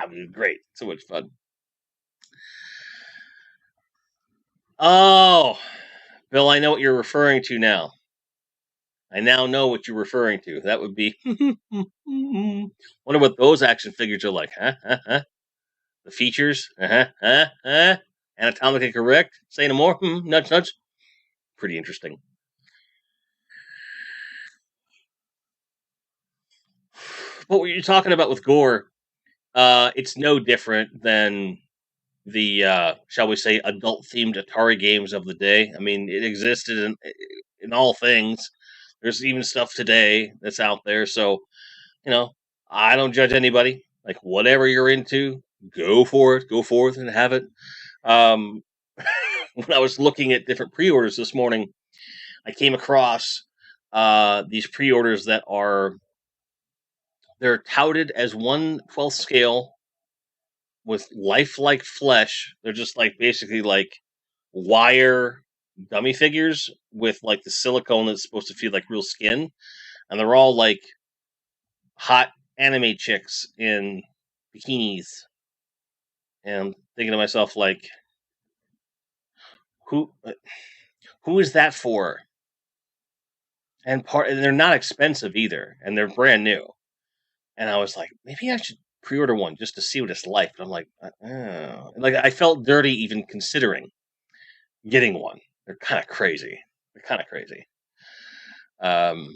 Speaker 1: It'd be great. So much fun. Oh, Bill, I know what you're referring to now. I now know what you're referring to. That would be. Wonder what those action figures are like, huh? The features, anatomically correct. Say no more. Nudge, nudge. Pretty interesting. What were you talking about with gore? It's no different than the shall we say adult themed Atari games of the day. I mean, it existed in all things. There's even stuff today that's out there. So, I don't judge anybody. Like whatever you're into, go for it. Go forth and have it. When I was looking at different pre-orders this morning, I came across these pre-orders that they're touted as 1/12 scale with lifelike flesh. They're just like basically like wire dummy figures with like the silicone that's supposed to feel like real skin, and they're all like hot anime chicks in bikinis. And I'm thinking to myself, like, who is that for? And they're not expensive either, and they're brand new. And I was like, maybe I should pre-order one just to see what it's like. But I'm like, oh. Like I felt dirty even considering getting one. They're kind of crazy. Um,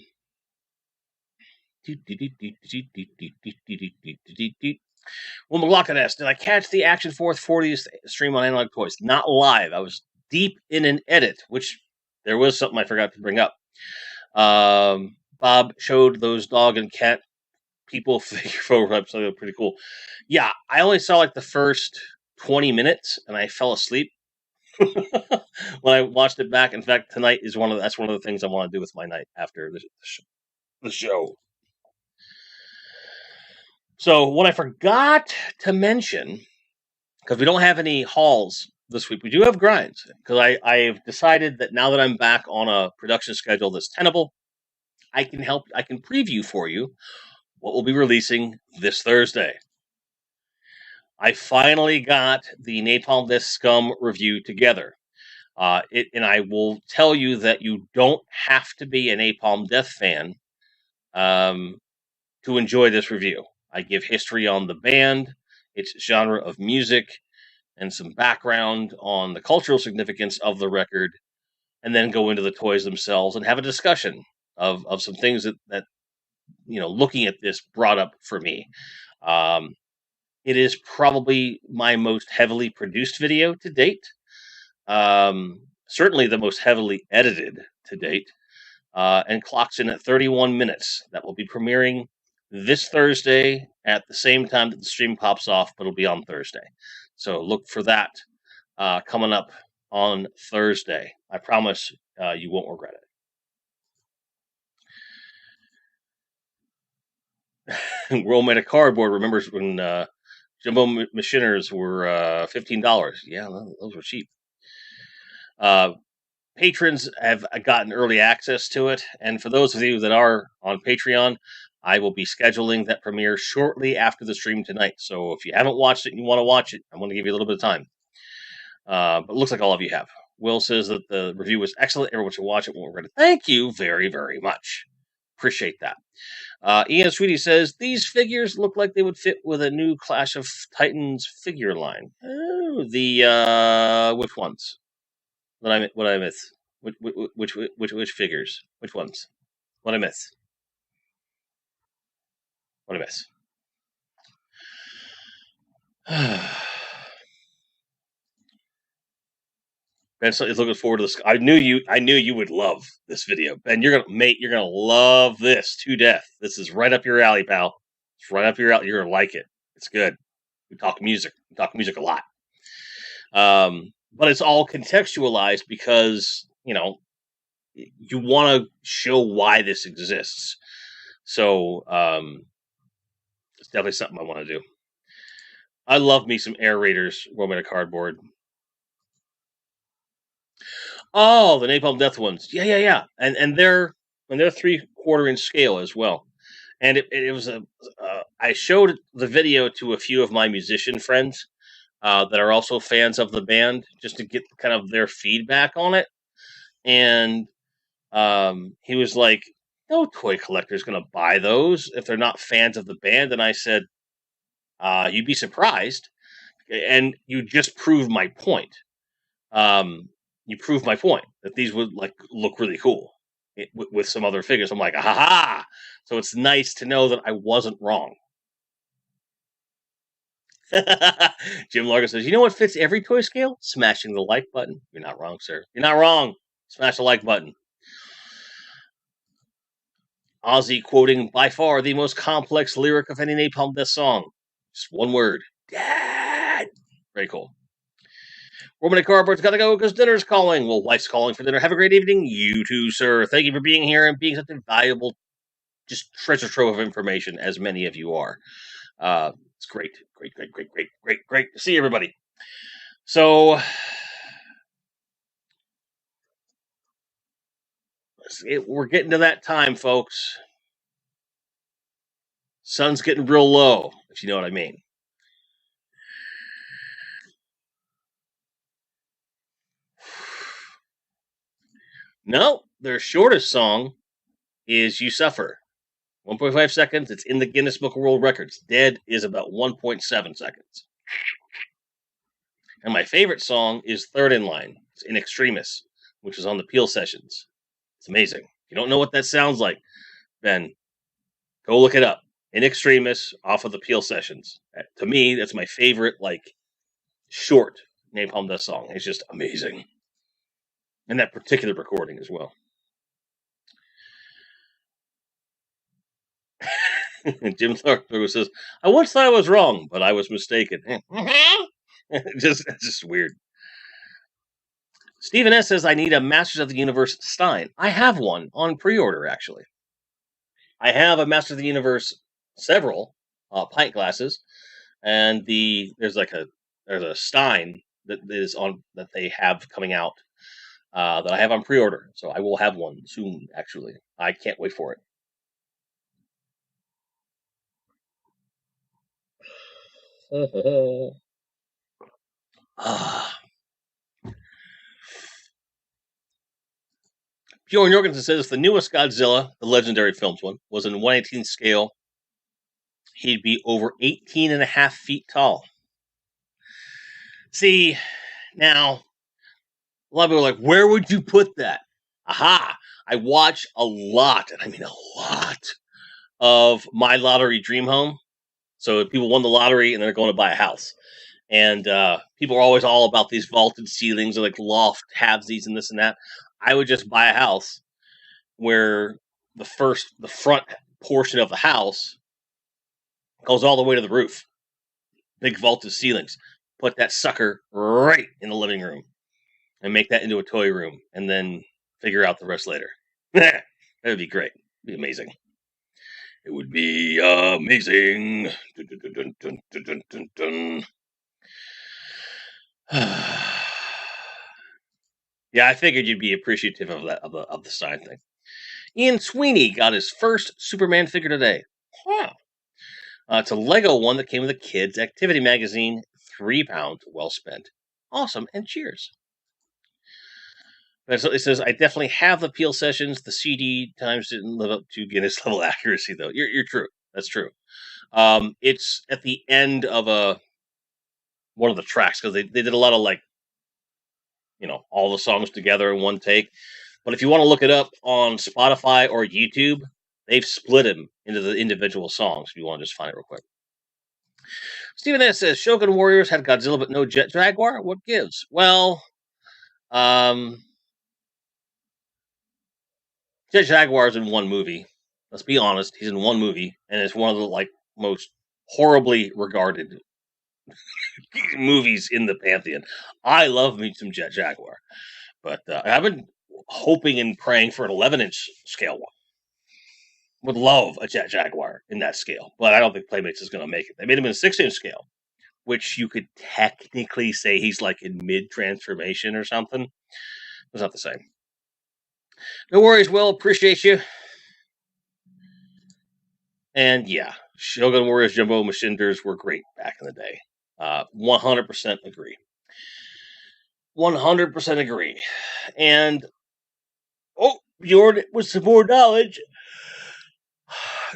Speaker 1: well, McLaughlin asked, did I catch the Action Force 40th stream on Analog Toys? Not live. I was deep in an edit, which there was something I forgot to bring up. Bob showed those dog and cat people figure phototypes, so they were pretty cool. Yeah, I only saw like the first 20 minutes, and I fell asleep when I watched it back. In fact, tonight is that's one of the things I want to do with my night after the show. So what I forgot to mention, because we don't have any hauls this week, we do have grinds, because I've decided that now that I'm back on a production schedule that's tenable, I can preview for you what we'll be releasing this Thursday. I finally got the Napalm Death Scum review together. And I will tell you that you don't have to be a Napalm Death fan to enjoy this review. I give history on the band, its genre of music, and some background on the cultural significance of the record, and then go into the toys themselves and have a discussion of some things that looking at this brought up for me. It is probably my most heavily produced video to date. Certainly the most heavily edited to date, and clocks in at 31 minutes. That will be premiering this Thursday at the same time that the stream pops off, but it'll be on Thursday. So look for that coming up on Thursday. I promise you won't regret it. World Made of Cardboard remembers when Jumbo Machiners were $15. Yeah, those were cheap. Patrons have gotten early access to it, and for those of you that are on Patreon, I will be scheduling that premiere shortly after the stream tonight. So if you haven't watched it and you want to watch it, I'm going to give you a little bit of time. But it looks like all of you have. Will says that the review was excellent. Everyone should watch it when we're ready. Thank you very, very much. Appreciate that. Ian Sweetie says, these figures look like they would fit with a new Clash of Titans figure line. Oh, which ones? What I miss? Which figures? Which ones? What I miss? What I miss? Ben is looking forward to this. I knew you would love this video, Ben. You're gonna love this to death. This is right up your alley, pal. It's right up your alley. You're gonna like it. It's good. We talk music. We talk music a lot. But it's all contextualized because you want to show why this exists. So it's definitely something I want to do. I love me some Air Raiders World Made of Cardboard. Oh, the Napalm Death ones. Yeah. And they're 3/4 inch scale as well. And it was I showed the video to a few of my musician friends that are also fans of the band, just to get kind of their feedback on it. And he was like, no toy collector is going to buy those if they're not fans of the band. And I said, you'd be surprised. And you just proved my point. You proved my point that these would look really cool with some other figures. I'm like, aha! So it's nice to know that I wasn't wrong. Jim Largo says, you know what fits every toy scale? Smashing the like button. You're not wrong, sir. You're not wrong. Smash the like button. Ozzy quoting by far the most complex lyric of any Napalm Death song. Just one word. Dad. Very cool. Woman at Cardboard's gotta go because dinner's calling. Well, wife's calling for dinner. Have a great evening. You too, sir. Thank you for being here and being such a valuable, just treasure trove of information, as many of you are. It's great to see everybody. So we're getting to that time, folks. Sun's getting real low, if you know what I mean. No, their shortest song is You Suffer. 1.5 seconds. It's in the Guinness Book of World Records. Dead is about 1.7 seconds. And my favorite song is Third in Line. It's In Extremis, which is on the Peel Sessions. It's amazing. If you don't know what that sounds like, then go look it up. In Extremis off of the Peel Sessions. To me, that's my favorite, short Napalm Death song. It's just amazing. And that particular recording as well. Jim Thorpe says, I once thought I was wrong, but I was mistaken. It's just weird. Stephen S. says, I need a Masters of the Universe Stein. I have one on pre-order, actually. I have a Masters of the Universe, several pint glasses, and there's a Stein that they have coming out that I have on pre-order. So I will have one soon, actually. I can't wait for it. Bjorn Jorgensen says the newest Godzilla, the Legendary Films one, was in 1/18 scale. He'd be over 18 and a half feet tall. See, now, a lot of people are like, where would you put that? Aha! I watch a lot, and I mean a lot, of My Lottery Dream Home. So people won the lottery and they're going to buy a house. And people are always all about these vaulted ceilings or like loft halvesies and this and that. I would just buy a house where the front portion of the house goes all the way to the roof. Big vaulted ceilings. Put that sucker right in the living room and make that into a toy room and then figure out the rest later. That would be great. It'd be amazing. It would be amazing. Dun, dun, dun, yeah, I figured you'd be appreciative of that of the sign thing. Ian Sweeney got his first Superman figure today. Huh. It's a Lego one that came with a kids' activity magazine. £3 well spent. Awesome, and cheers. It says, I definitely have the Peel Sessions. The CD times didn't live up to Guinness level accuracy, though. You're true. That's true. It's at the end of one of the tracks, because they did a lot of, all the songs together in one take. But if you want to look it up on Spotify or YouTube, they've split them into the individual songs if you want to just find it real quick. Stephen S. says, Shogun Warriors had Godzilla but no Jet Jaguar? What gives? Well, Jet Jaguar's in one movie. Let's be honest, he's in one movie, and it's one of the most horribly regarded movies in the pantheon. I love me some Jet Jaguar, but I've been hoping and praying for an 11-inch scale one. Would love a Jet Jaguar in that scale, but I don't think Playmates is going to make it. They made him in a 6-inch scale, which you could technically say he's in mid-transformation or something. It's not the same. No worries, Will. Appreciate you. And yeah, Shogun Warriors Jumbo Machinders were great back in the day. 100% agree. 100% agree. And, Bjorn, with some more knowledge,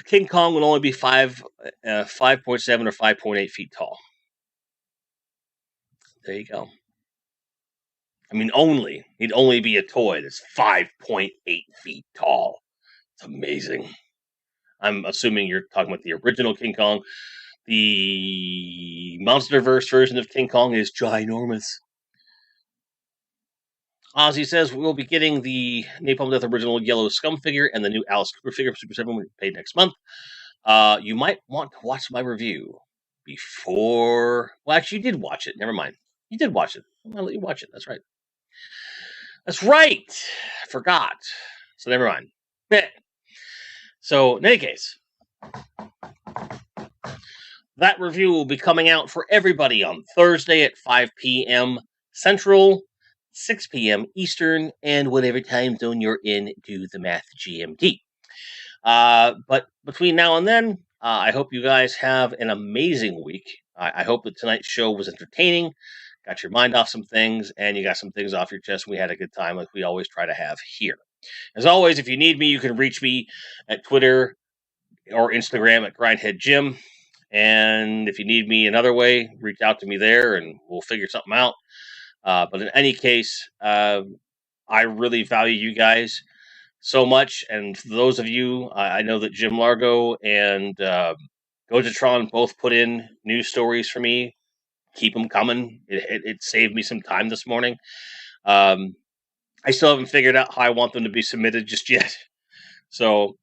Speaker 1: King Kong would only be 5.7 or 5.8 feet tall. There you go. I mean, he'd only be a toy that's 5.8 feet tall. It's amazing. I'm assuming you're talking about the original King Kong. The Monsterverse version of King Kong is ginormous. Ozzy says we'll be getting the Napalm Death original yellow Scum figure and the new Alice Cooper figure for Super 7 when we pay next month. You might want to watch my review before... Well, actually, you did watch it. Never mind. You did watch it. I'm going to let you watch it. That's right. That's right. I forgot. So never mind. So, in any case, that review will be coming out for everybody on Thursday at 5 p.m. Central, 6 p.m. Eastern, and whatever time zone you're in, do the math GMT. But between now and then, I hope you guys have an amazing week. I hope that tonight's show was entertaining, got your mind off some things, and you got some things off your chest. We had a good time like we always try to have here. As always, if you need me, you can reach me at Twitter, or Instagram at Grindhead Jim. And if you need me another way, reach out to me there and we'll figure something out. But in any case, I really value you guys so much. And for those of you, I know that Jim Largo and Gojatron both put in news stories for me. Keep them coming. It saved me some time this morning. I still haven't figured out how I want them to be submitted just yet. So,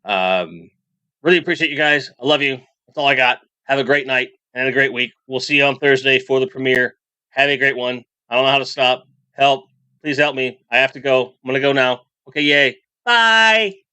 Speaker 1: really appreciate you guys. I love you. That's all I got. Have a great night and a great week. We'll see you on Thursday for the premiere. Have a great one. I don't know how to stop. Help. Please help me. I have to go. I'm going to go now. Okay, yay. Bye.